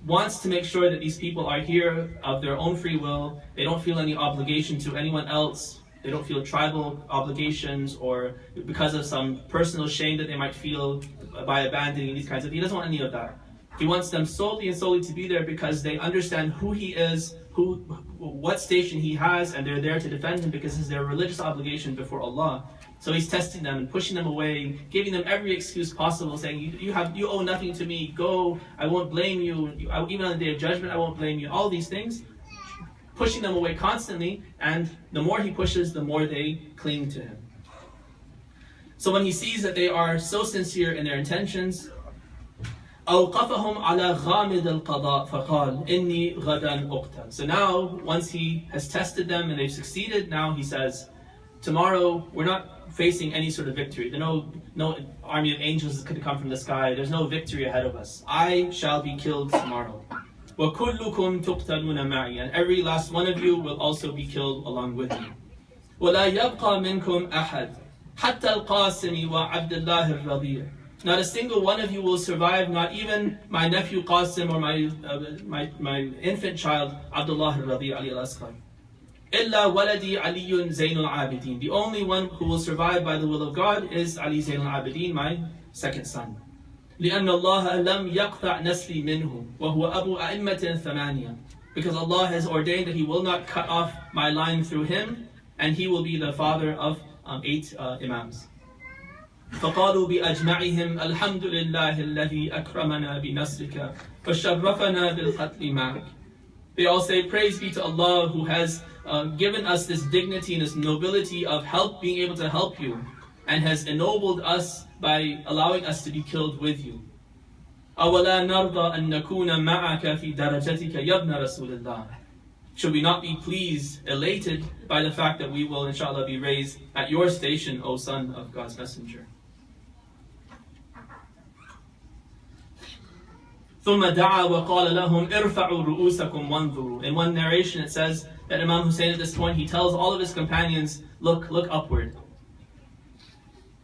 S1: wants to make sure that these people are here of their own free will. They don't feel any obligation to anyone else. They don't feel tribal obligations or because of some personal shame that they might feel by abandoning these kinds of things. He doesn't want any of that. He wants them solely and solely to be there because they understand who he is, what station he has, and they're there to defend him because it's their religious obligation before Allah. So he's testing them and pushing them away, giving them every excuse possible, saying, you owe nothing to me, go, I won't blame you, even on the day of judgment I won't blame you, all these things, pushing them away constantly, and the more he pushes, the more they cling to him. So when he sees that they are so sincere in their intentions, أوقفهم على غامض القضاء فقال إني غدا أقتل. So now, once he has tested them and they've succeeded, now he says, tomorrow we're not facing any sort of victory. There's no army of angels that could come from the sky. There's no victory ahead of us. I shall be killed tomorrow. وَكُلُّكُمْ تُقْتَلُونَ مَعِي. And every last one of you will also be killed along with me. وَلَا يَبْقَى مِنْكُمْ أَحَدٍ حَتَّى الْقَاسِمِ وَعَبْدِ اللَّهِ الرَّضِيعِ. Not a single one of you will survive, not even my nephew Qasim or my infant child Abdullah al-Radi' Ali al-Asghar. إِلَّا وَلَدِي عَلِيٌّ زَيْنُ الْعَابِدِينَ. The only one who will survive by the will of God is Ali Zayn al-Abidin, my second son. لأن الله لم يقطع نسلي منه وهو أبو أئمة ثمانية. Because Allah has ordained that He will not cut off my line through him, and he will be the father of 8 Imams. فقالوا بأجمعهم الحمد لله الذي أكرمنا بنصرك وشرفنا بالقتل معك. They all say, praise be to Allah who has given us this dignity and this nobility of being able to help you, and has ennobled us by allowing us to be killed with you. أَوَلَا نَرْضَى أَن نَكُونَ مَعَكَ فِي دَرَجَتِكَ يَبْنَ رَسُولِ اللَّهِ. Should we not be pleased, elated by the fact that we will inshallah be raised at your station, O son of God's messenger? ثم دعا وقال لهم ارفعوا رؤوسكم وانظروا. In one narration it says that Imam Hussein at this point, he tells all of his companions, look upward.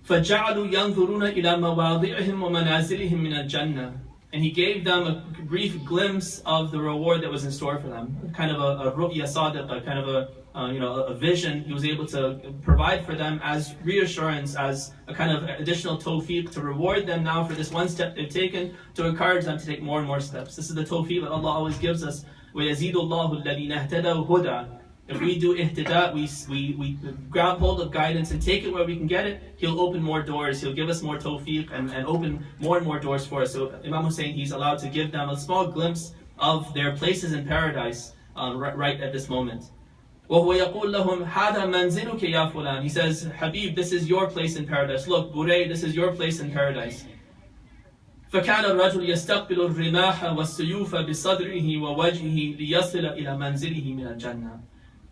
S1: فَجَعَلُوا يَنْظُرُونَ إِلَى مَوَاضِعِهِمْ وَمَنَازِلِهِمْ مِنَ الْجَنَّةِ. And he gave them a brief glimpse of the reward that was in store for them. Kind of a ru'ya sadiq, kind of a vision he was able to provide for them as reassurance, as a kind of additional tawfiq to reward them now for this one step they've taken, to encourage them to take more and more steps. This is the tawfiq that Allah always gives us. وَيَزِيدُ اللَّهُ الَّذِينَ اهْتَدَوْا هُدًى. If we do ihtida, we grab hold of guidance and take it where we can get it, He'll open more doors, He'll give us more tawfiq and open more and more doors for us. So Imam Hussein, he's allowed to give them a small glimpse of their places in paradise right at this moment. وَهُوَ يَقُولُ لَهُمْ هَذَا مَنْزِلُكَ يَا فُلَانِ. He says, Habib, this is your place in paradise. Look, Buray, this is your place in paradise. فكان الرجل يستقبل الرماح والسيوف بصدره ووجهه ليصل إلى منزله من الجنة.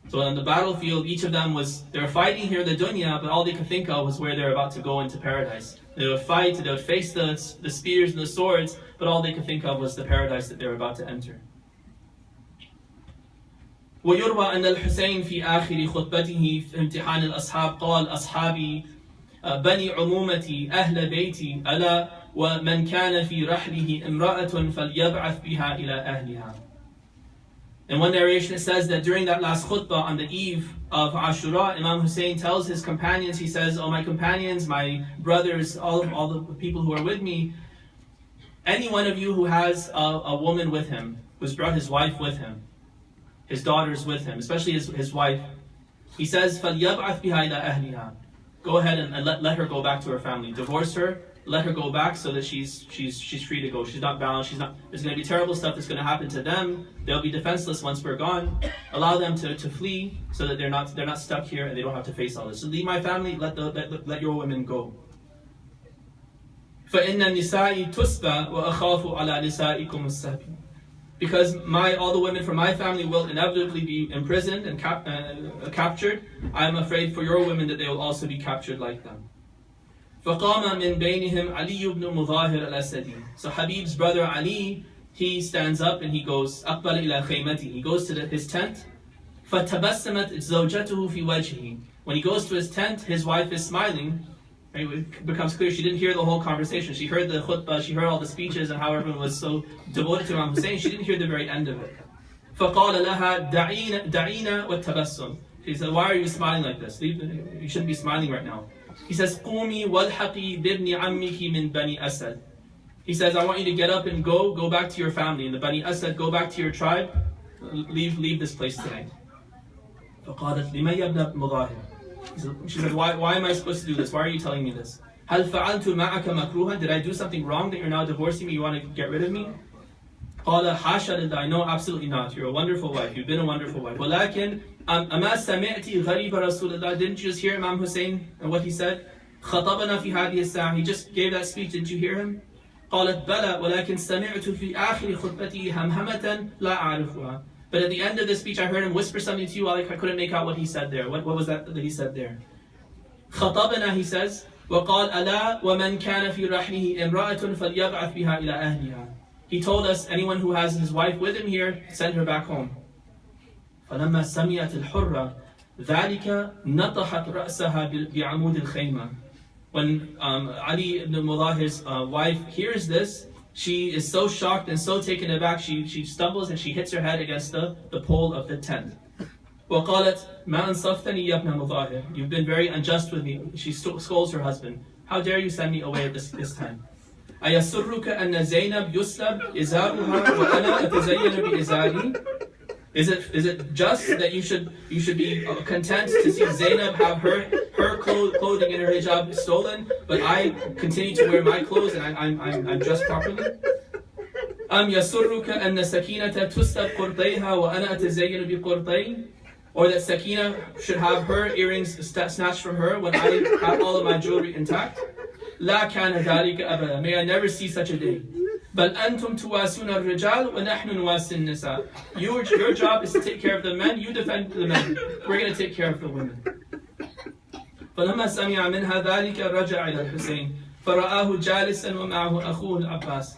S1: So on the battlefield, each of them they were fighting here in the dunya, but all they could think of was where they're about to go into paradise. They would fight, they would face the spears and the swords, but all they could think of was the paradise that they were about to enter. ويروى أن الحسين في آخر خطبته في امتحان الأصحاب قال أصحابي بني عمومتي أهل بيتي ألا ومن كان في رحله امرأة فليبعث بها إلى أهلها. In one narration it says that during that last khutbah on the eve of Ashura, Imam Hussein tells his companions, he says, oh my companions, my brothers, all the people who are with me, Any one of you who has a woman with him, who's brought his wife with him, his daughters with him, especially his wife, he says, فَلْيَبْعَثْ بِهَا إِلَىٰ أَهْلِهَا. Go ahead and let her go back to her family. Divorce her, let her go back so that she's free to go. She's not bound. There's going to be terrible stuff that's going to happen to them. They'll be defenseless once we're gone. Allow them to flee so that they're not stuck here and they don't have to face all this. So leave my family, let your women go. فَإِنَّ النِّسَاءِ تُسْبَى وَأَخَافُ عَلَى نِسَائِكُمُ السَّبِيلَ. Because all the women from my family will inevitably be imprisoned and captured. I'm afraid for your women that they will also be captured like them. فَقَامَ مِنْ بَيْنِهِمْ عَلِيُّ بْنُ مُظَاهِرَ الْأَسَدِي. So Habib's brother Ali, he stands up and he goes, أَقْبَلَ إِلَى خَيْمَتِهِ. He goes to his tent. فَتَبَسَّمَتْ زَوْجَتُهُ فِي وَجْهِهِ. When he goes to his tent, his wife is smiling. It becomes clear she didn't hear the whole conversation. She heard the khutbah, she heard all the speeches and how everyone was so devoted to Imam Hussein. She didn't hear the very end of it. فَقَالَ لَهَا دَعِينَ وَالتَّبَسُّمْ. He said, why are you smiling like this? You shouldn't be smiling right now. He says, قُومِي وَالْحَقِي بِابْنِ عَمِّكِ مِنْ بَنِي أَسَدٍ. He says, I want you to get up and go back to your family. In the Bani Asad, go back to your tribe. Leave this place tonight. فَقَالَتْ لِمَنْ يَبْنَ مُظَاهِرٍ. She said, why am I supposed to do this? Why are you telling me this? هَلْ فَعَلْتُ مَعَكَ مَكْرُوهًا. Did I do something wrong that you're now divorcing me? You want to get rid of me? قَالَ حَاشَ لِلَّهِ. No, absolutely not. You're a wonderful wife. You've been a wonderful wife. وَلَكِنْ أَمَا سَمِعْتِ غَرِيبَ رَسُولِ اللَّهِ. Didn't you just hear Imam Hussein and what he said? خَطَبَنَا فِي هَذِهِ السَّاعَةِ. He just gave that speech. Didn't you hear him? قَالَتْ بَلَى وَلَكِنْ سَمِعْتُ فِي آخِرِ خُطْبَتِهِ هَمْهَمَةً لَا أَعْرِفُهَا. But at the end of the speech, I heard him whisper something to you. I couldn't make out what he said there. What was that he said there? خطبنا, he says, وقال ألا ومن كان في رحله امرأة فليبعث بها إلى أهلها. He told us, anyone who has his wife with him here, send her back home. فلما سمعت الحرة ذلك نطحت رأسها بعمود الخيمة. When Ali ibn Mudahir's wife hears this, she is so shocked and so taken aback, she stumbles and she hits her head against the pole of the tent. وقالت ما أنصفتني يا ابن مظاهر. You've been very unjust with me. She scolds her husband. How dare you send me away at this time? أيسرك أن زينب يسلب إزارها وأنا أتزين بإزاري. Is it just that you should be content to see Zainab have her clothing and her hijab stolen, but I continue to wear my clothes and I'm dressed properly? أم يسرك أن سكينة تسلب قرطيها وأنا أتزين بقرطي. Or that Sakina should have her earrings snatched from her when I have all of my jewelry intact. لا كان ذلك أبدا. May I never see such a day. بل أنتم تواسون الرجال ونحن نواسي النساء. Your job is to take care of the men. You defend the men. We're going to take care of the women. فلما سمع منها ذلك رجع إلى الحسين فرآه جالسا ومعه أخوه العباس.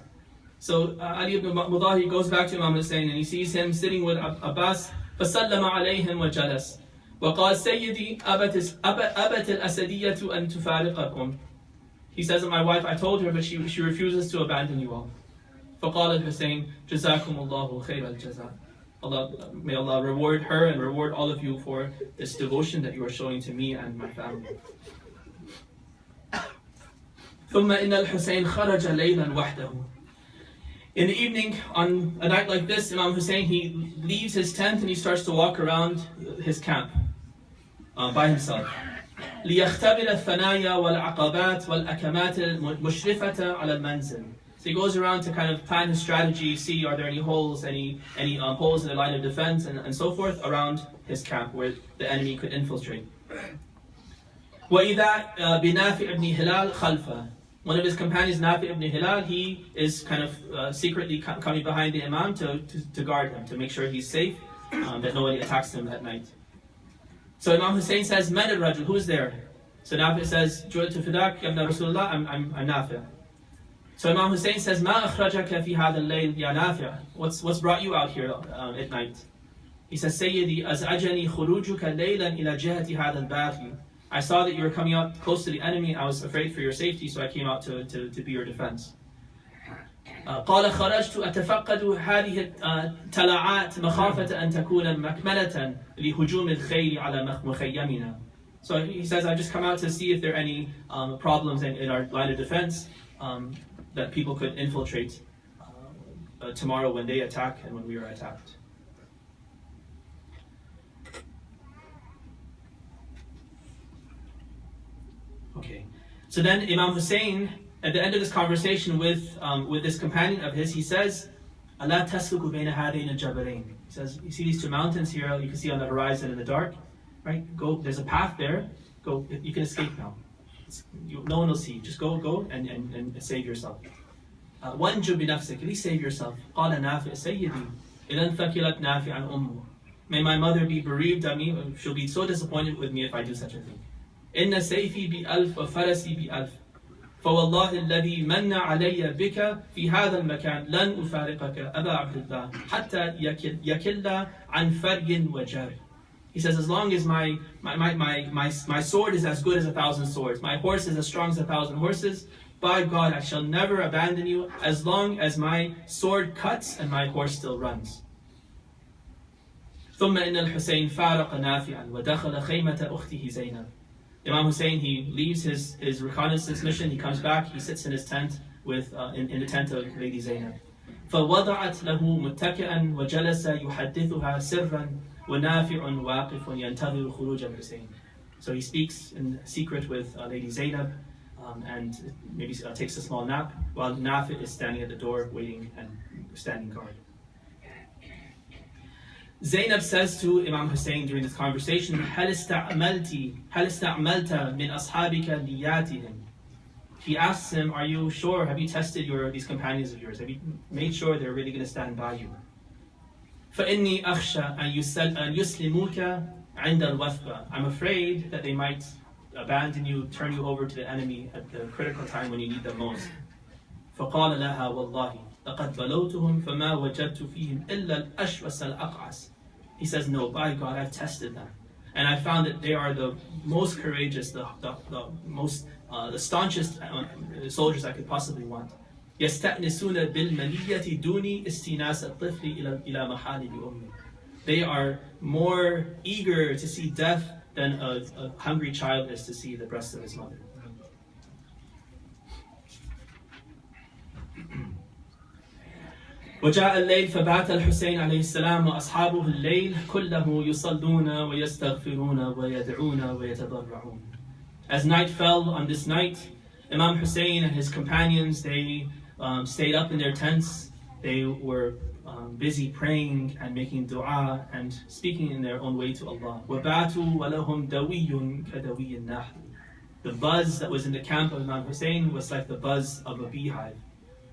S1: So Ali ibn Mudahir goes back to Imam Hussein and he sees him sitting with Abbas. فسلم عليهم وجلس وقال سيدي أبت الأسدية أن تفارقكم. He says that my wife, I told her, but she refuses to abandon you all. فقال الحسين جزاكم الله خير الجزاء. May Allah reward her and reward all of you for this devotion that you are showing to me and my family. ثم إن الحسين خرج ليلا وحده. In the evening, on a night like this, Imam Hussein, he leaves his tent and he starts to walk around his camp by himself. ليختبر الثنايا والعقبات والأكمات المشرفة على المنزل. So he goes around to kind of plan his strategy, see are there any holes, any holes in the line of defense, and so forth around his camp where the enemy could infiltrate. وإذا بنافع بن هلال خلفه. One of his companions, Nafi ibn Hilal, he is kind of secretly coming behind the Imam to guard him, to make sure he's safe, that nobody attacks him at night. So Imam Hussein says, Man al-Rajul, who is there? So Nafi says, Ju'atu fidak, ya ibn Rasulullah, I'm Nafi. So Imam Hussein says, Ma akhrajaka fi hadha al-layl, ya Nafi. What's brought you out here at night? He says, Sayyidi, az'ajani khurujuka laylan ila jihati hadha al-baghi. I saw that you were coming out close to the enemy. I was afraid for your safety, so I came out to be your defense. قال خرجت أتفقد هذه التلاعات مخافة أن تكون مكمنة لهجوم الخيل على مخيمنا. So he says, I just come out to see if there are any problems in our line of defense, that people could infiltrate tomorrow when they attack and when we are attacked. Okay, so then Imam Hussein, at the end of this conversation with this companion of his, he says, "Allah tasluku bayna hadayn al-jabalayn." He says, "You see these two mountains here? You can see on the horizon in the dark, right? Go. There's a path there. Go. You can escape now. No one will see you. Just go and save yourself. وَانْجُ بِنَفْسِكَ. At least save yourself. قال نافع سيدي إذا انفكلت نافع عن أمه. May my mother be bereaved of me. She'll be so disappointed with me if I do such a thing. إن سيفي بألف وفرسي بألف. فوالله الذي من علي بك في هذا المكان لن أفارقك أبا عبد الله حتى يكل عن فري وجار. He says, as long as my sword is as good as 1,000 swords, my horse is as strong as 1,000 horses, by God, I shall never abandon you as long as my sword cuts and my horse still runs. ثم إن الحسين فارق نافعا ودخل خيمة أخته زينب. Imam Hussein, he leaves his reconnaissance mission, he comes back, he sits in his tent in the tent of Lady Zainab. فوضعت له متكئا وجلس يحدثها سرا ونافع واقف ينتظر خروج الحسين. So he speaks in secret with Lady Zainab and maybe takes a small nap while Nafi is standing at the door waiting and standing guard. Zainab says to Imam Hussein during this conversation, هل استعملت من أصحابك نياتهم. He asks him, are you sure, have you tested these companions of yours? Have you made sure they're really going to stand by you? فإني أخشى أن يسلموك عند الوثبة. I'm afraid that they might abandon you, turn you over to the enemy at the critical time when you need them most. فقال لها والله لقد بلوتهم فما وجدت فيهم إلا الأشوس الأقعس. He says, no, by God, I've tested them. And I found that they are the most courageous, the staunchest soldiers I could possibly want. يستأنسون بالمنية دون استئناس الطفل إلى محارب أمه. They are more eager to see death than a hungry child is to see the breast of his mother. وجاء الليل فبات الحسين عليه السلام وأصحابه الليل كله يصلون ويستغفرون ويدعون ويتضرعون. As night fell on this night, Imam Hussein and his companions, they stayed up in their tents. They were busy praying and making dua and speaking in their own way to Allah. وَبَاتُوا وَلَهُمْ دَوِيٌّ كَدَوِيِّ النَّحْلِ. The buzz that was in the camp of Imam Hussein was like the buzz of a beehive.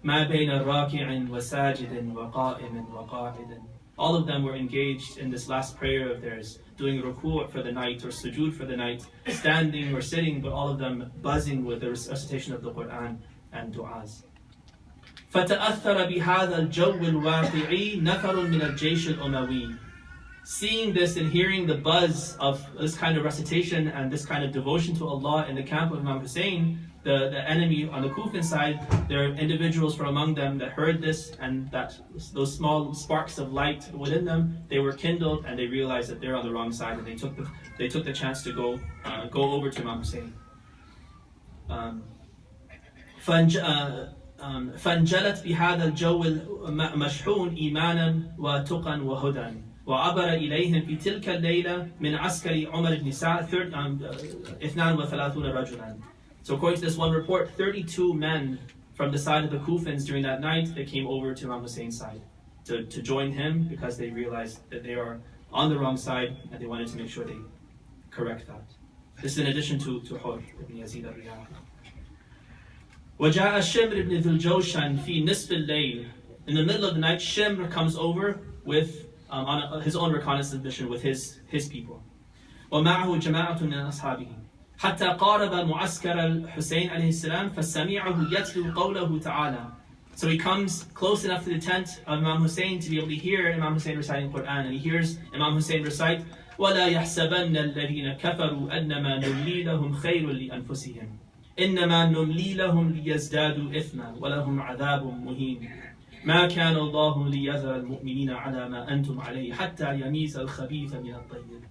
S1: مَا بَيْنَ رَاكِعٍ وَسَاجِدٍ وَقَائِمٍ وَقَاعِدٍ. All of them were engaged in this last prayer of theirs, doing ruku' for the night or sujood for the night, standing or sitting, but all of them buzzing with the recitation of the Quran and du'as. فَتَأَثَّرَ بِهَذَا الْجَوِّ الْوَاقِعِي نَفَرٌ مِنَ الْجَيْشِ الْأُمَوِيِّ. Seeing this and hearing the buzz of this kind of recitation and this kind of devotion to Allah in the camp of Imam Hussein, the enemy on the Kufan side, there are individuals from among them that heard this, and that those small sparks of light within them, they were kindled and they realized that they're on the wrong side, and they took the chance to go over to Imam Hussein. فانجلت بهذا الجو المشحون إيمانا وتقا وهدى وعبر إليهم في تلك الليلة من عسكر عمر بن سعد 32 رجلا. So according to this one report, 32 men from the side of the Kufans during that night, they came over to Imam Hussein's side to join him because they realized that they are on the wrong side and they wanted to make sure they correct that. This is in addition to Hur ibn Yazid al-Riyahi. وجاء شمر بن ذو الجوشن في نصف الليل. In the middle of the night, Shimr comes over with on his own reconnaissance mission with his people. ومعه جماعة من أصحابه حتى قارب معسكر الحسين عليه السلام فسمعه يتلو قوله تعالى. So he comes close enough to the tent of Imam Hussein to be able to hear Imam Hussein reciting Quran, and he hears Imam Hussein recite ولا يحسبن الذين كفروا أنما نملي لهم خير لأنفسهم إنما نملي لهم ليزدادوا إثما ولهم عذاب مهين ما كان الله ليذر المؤمنين على ما أنتم عليه حتى يميز الخبيث من الطيب.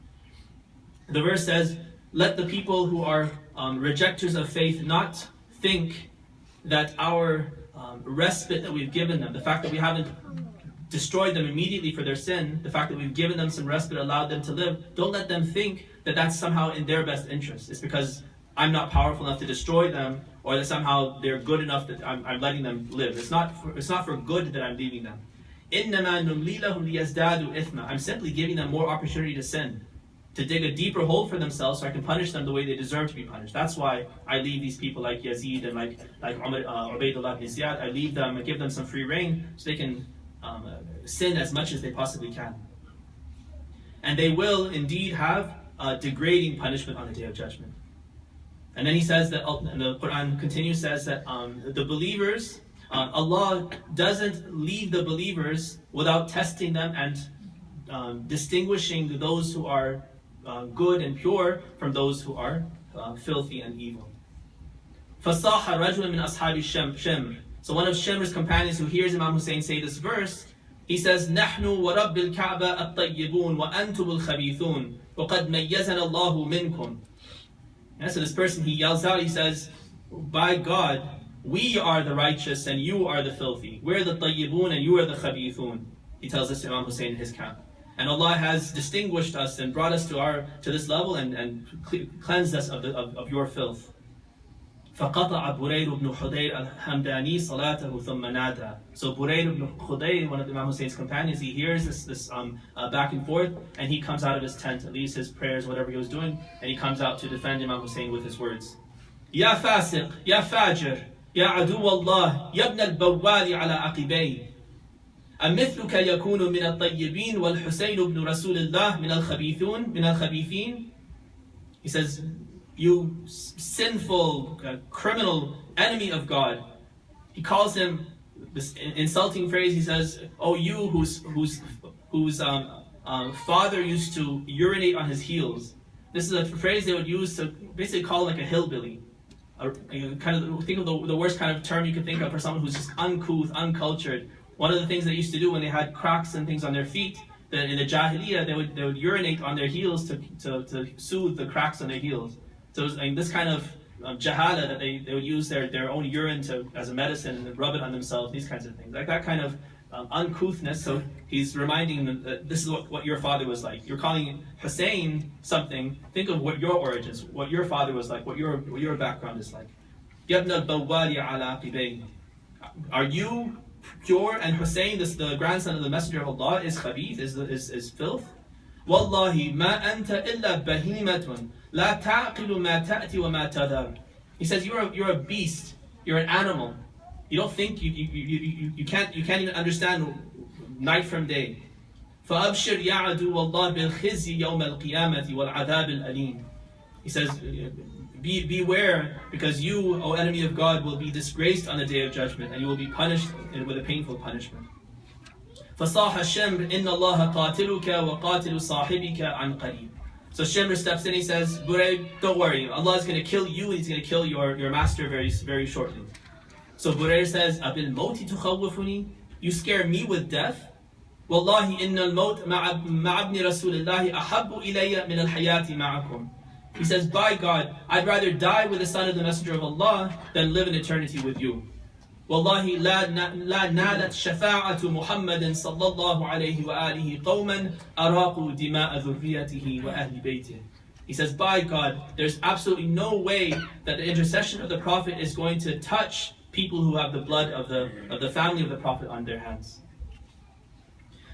S1: The verse says, let the people who are rejectors of faith not think that our respite that we've given them, the fact that we haven't destroyed them immediately for their sin, the fact that we've given them some respite, allowed them to live, don't let them think that that's somehow in their best interest. It's because I'm not powerful enough to destroy them, or that somehow they're good enough that I'm letting them live. It's not for good that I'm leaving them. إِنَّمَا نُمْلِي لَهُمْ لِيَزْدَادُوا إِثْمًا. I'm simply giving them more opportunity to sin, to dig a deeper hole for themselves so I can punish them the way they deserve to be punished. That's why I leave these people like Yazid and like Ubaydullah ibn Ziyad. I leave them and give them some free reign so they can sin as much as they possibly can. And they will indeed have a degrading punishment on the Day of Judgment. And then he says that, and the Quran continues, says that the believers, Allah doesn't leave the believers without testing them and distinguishing those who are good and pure from those who are filthy and evil. فَصَاحَ رَجُلٌ مِنْ أَصْحَابِ شِمْرٍ. So one of Shimr's companions who hears Imam Hussein say this verse, he says, نَحْنُ وَرَبِّ الْكَعْبَ الطَّيِّبُونَ وَأَنْتُمُ الْخَبِيثُونَ وَقَدْ مَيَّزَنَ اللَّهُ مِنْكُمْ. Yeah, so this person, he yells out, he says, by God, we are the righteous and you are the filthy. We're the tayyibun and you are the khabithun. He tells this to Imam Hussein in his camp. And Allah has distinguished us and brought us to this level and cleansed us of your filth. فَقَطَعَ بُرَيْرُ بْنُ حُدَيْرَ الْحَمْدَانِي صَلَاتَهُ ثُمَّ نَادَى. So Burayr ibn Khudayr, one of Imam Hussein's companions, he hears this back and forth, and he comes out of his tent, at least his prayers, whatever he was doing, and he comes out to defend Imam Hussein with his words. يَا فَاسِقْ يَا فَاجِرْ يَا عَدُوَّ اللَّهِ يَا ابْنَ الْبَوَّالِ عَلَى عَقِبَيْهِ أَمِثْلُكَ يَكُونُ مِنَ الطَّيِّبِينَ وَالْحُسَيْنُ بْنُ رَسُولِ اللَّهِ مِنَ الْخَبِيثِينَ. He says, you sinful, criminal enemy of God. He calls him this insulting phrase. He says, "Oh, you whose father used to urinate on his heels." This is a phrase they would use to basically call like a hillbilly. Kind of think of the worst kind of term you could think of for someone who's just uncouth, uncultured. One of the things they used to do when they had cracks and things on their feet, that in the Jahiliyyah they would urinate on their heels to soothe the cracks on their heels. So it was this kind of jahala that they would use their own urine as a medicine and rub it on themselves, these kinds of things. Like that kind of uncouthness. So he's reminding them that this is what your father was like. You're calling Hussein something. Think of what your origins, what your father was like, what your background is like. Are you pure? And Hussein, the grandson of the Messenger of Allah, is khabith, is filth. Wallahi ma anta illa bahimatun la ta'qilu ma ta'ti wa ma tadhar. He says you're a beast, you're an animal. You don't think, you can't even understand night from day. فَأَبْشِرْ يَعَدُوا وَاللَّهِ بِالْخِزْيِ يَوْمَ الْقِيَامَةِ وَالْعَذَابِ الْأَلِيمِ. He says, beware, because you, O enemy of God, will be disgraced on the Day of Judgment, and you will be punished with a painful punishment. فَصَاحَ الشَّمْرِ إِنَّ اللَّهَ قَاتِلُكَ وَقَاتِلُ صَاحِبِكَ عَنْ قَرِيبٍ. So Shimr steps in, he says, Burayr, don't worry, Allah is going to kill you, and He's going to kill your master very, very shortly. So Burayr says, أَبِالْ مَوْتِ تُخَوِّفُنِي. You scare me with death? وَاللَّهِ إِنَّ الْمَوْتِ مَعَ ابْنِ رَسُولِ اللَّهِ أَحَبُّ إِلَيَّ مِنَ الْحَيَاةِ مَعَكُمْ. He says, by God, I'd rather die with the son of the Messenger of Allah than live in eternity with you. وَاللَّهِ لَا نَالَتْ شَفَاعَةُ مُحَمَّدٍ صَلَّى اللَّهُ عَلَيْهِ وَآلِهِ قَوْمًا أَرَاقُوا دِمَاءَ ذُرِّيَّتِهِ وَأَهْلِ بَيْتِهِ. He says, by God, there's absolutely no way that the intercession of the Prophet is going to touch people who have the blood of the family of the Prophet on their hands.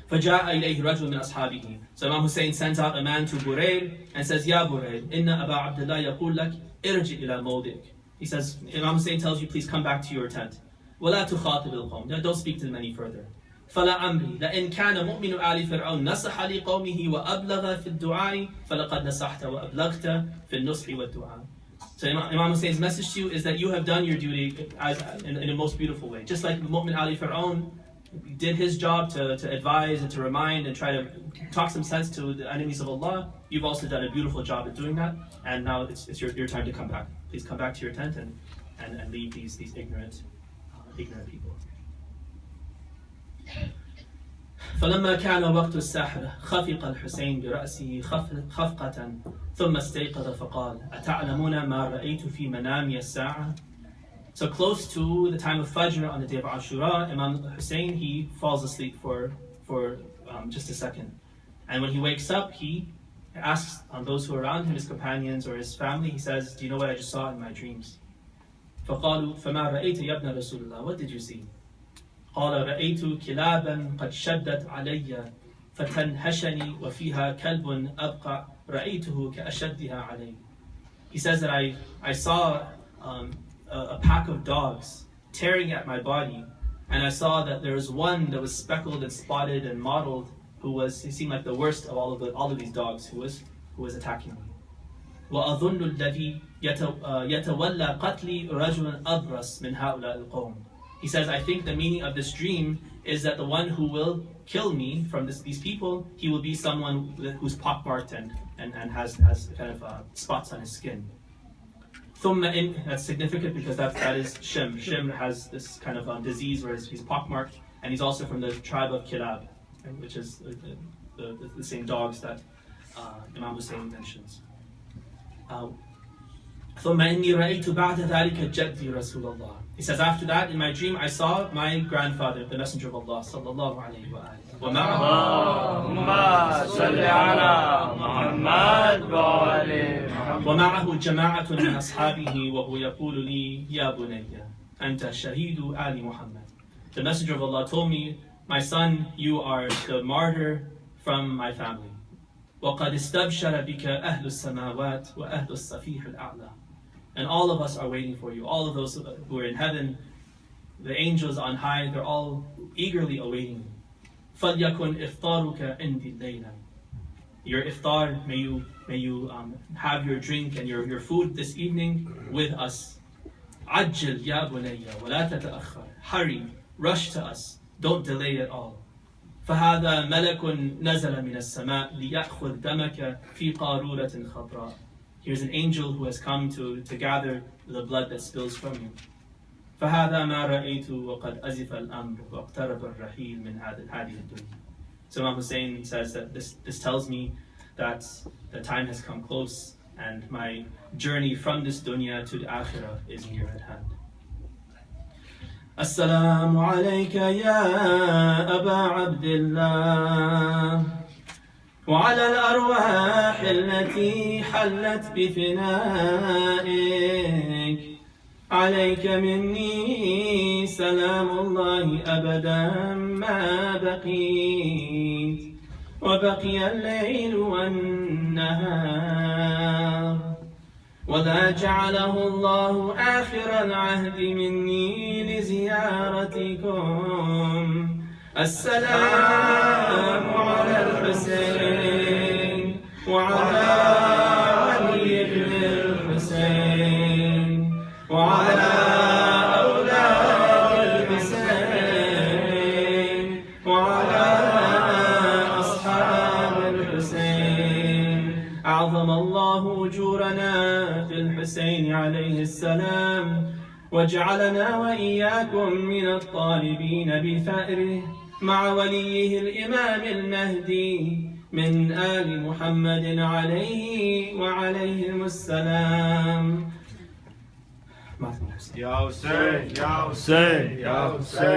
S1: فَجَاءَ إِلَيْهِ رَجُلٌ مِنْ أَصْحَابِهِ. So Imam Hussein sends out a man to Burayr and says, Ya Burayr, إِنَّ أَبَا عَبْدِ اللَّهِ يَقُولْ لَكْ إِرْجِئْ إِلَى مَوْضِئِكَ. He says, Imam Hussein tells you, please come back to your tent. وَلَا تُخَاطِبِ الْقَوْمِ. Don't speak to them any further. فَلَا أَمْرِي لَإِنْ كَانَ مُؤْمِنُ آلِ فِرْعَوْنَ نَصَحَ لِقَوْمِهِ وَأَبْلَغَ فِي الدُّعَاءِ فَلَقَدْ نَصَحْتَ وَأَبْلَغْتَ فِي النُّصْحِ وَالدُّعَاءِ. So Imam Hussein's message to you is that you have done your duty in a most beautiful way. Just like Mu'min Ali Fir'aun did his job to advise and to remind and try to talk some sense to the enemies of Allah, you've also done a beautiful job at doing that. And now it's your time to come back. Please come back to your tent and leave these ignorant people. فلما كان وقت السحر خفق الحسين برأسه خفقة ثم استيقظ فقال أتعلمون ما رأيت في منامي الساعة. So close to the time of Fajr on the day of Ashura, Imam Hussein, he falls asleep for just a second. And when he wakes up, he asks those who are around him, his companions or his family, he says, do you know what I just saw in my dreams? فَقَالُوا فَمَا رَأَيْتَ يَا ابْنَ رَسُولِ اللَّهِ. What did you see? قال رأيت كلابا قد شدت علي فتنهشني وفيها كلب أبقى رأيته كأشدها علي. He says that I saw a pack of dogs tearing at my body, and I saw that there was one that was speckled and spotted and mottled, he seemed like the worst of all of these dogs who was attacking me. وأظن الذي يتولى قتلي رجل أبرص من هؤلاء القوم. He says, I think the meaning of this dream is that the one who will kill me from these people, he will be someone who's pockmarked and has kind of spots on his skin. That's significant because that is Shim. Shim has this kind of disease where he's pockmarked, and he's also from the tribe of Kilab, which is the same dogs that Imam Hussein mentions. ثم إني رأيت بعد ذلك جدي رسول الله. He says, after that, in my dream, I saw my grandfather, the Messenger of Allah, sallallahu alayhi wa alihi. ومعه جماعة من أصحابه وهو يقول لي يا بني أنت شهيد آل محمد. The Messenger of Allah told me, my son, you are the martyr from my family. وقد استبشر بك أهل السماوات وأهل الصفيح الأعلى. And all of us are waiting for you. All of those who are in heaven, the angels on high, they're all eagerly awaiting you. فَلْيَكُنْ إِفْطَارُكَ عِنْدِي اللَّيْلَ. Your iftar, may you have your drink and your food this evening with us. عَجِّلْ يَا بُنَيَّ وَلَا تَتَأَخَّرْ. Hurry, rush to us, don't delay at all. فَهَذَا مَلَكٌ نَزَلَ مِنَ السَّمَاءِ لِيَأْخُذْ دَمَكَ فِي قَارُورَةٍ خَضْرَاءٍ. Here's an angel who has come to gather the blood that spills from you. فَهَذَا مَا رَأَيْتُ وَقَدْ أَزِفَ الْأَمْرُ وَاقْتَرَبَ الرَّحِيلُ مِنْ هَذِهِ الدُّنْيَا. So Imam Hussein says that this tells me that the time has come close and my journey from this dunya to the akhirah is near at hand. السلام عليك يا أبا عبد الله وعلى الأرواح التي حلت بفنائك عليك مني سلام الله أبدا ما بقيت وبقي الليل والنهار وذا جعله الله آخر العهد مني لزيارتكم السلام على الحسين وعلى علي بن الحسين وعلى أولاد الحسين وعلى أصحاب الحسين أعظم الله أجورنا في الحسين عليه السلام وجعلنا وإياكم من الطالبين بثأره مع وليه الإمام المهدي من آل محمد عليه وعليهم السلام.
S2: Ya Hussein, Ya Hussein, Ya Hussein.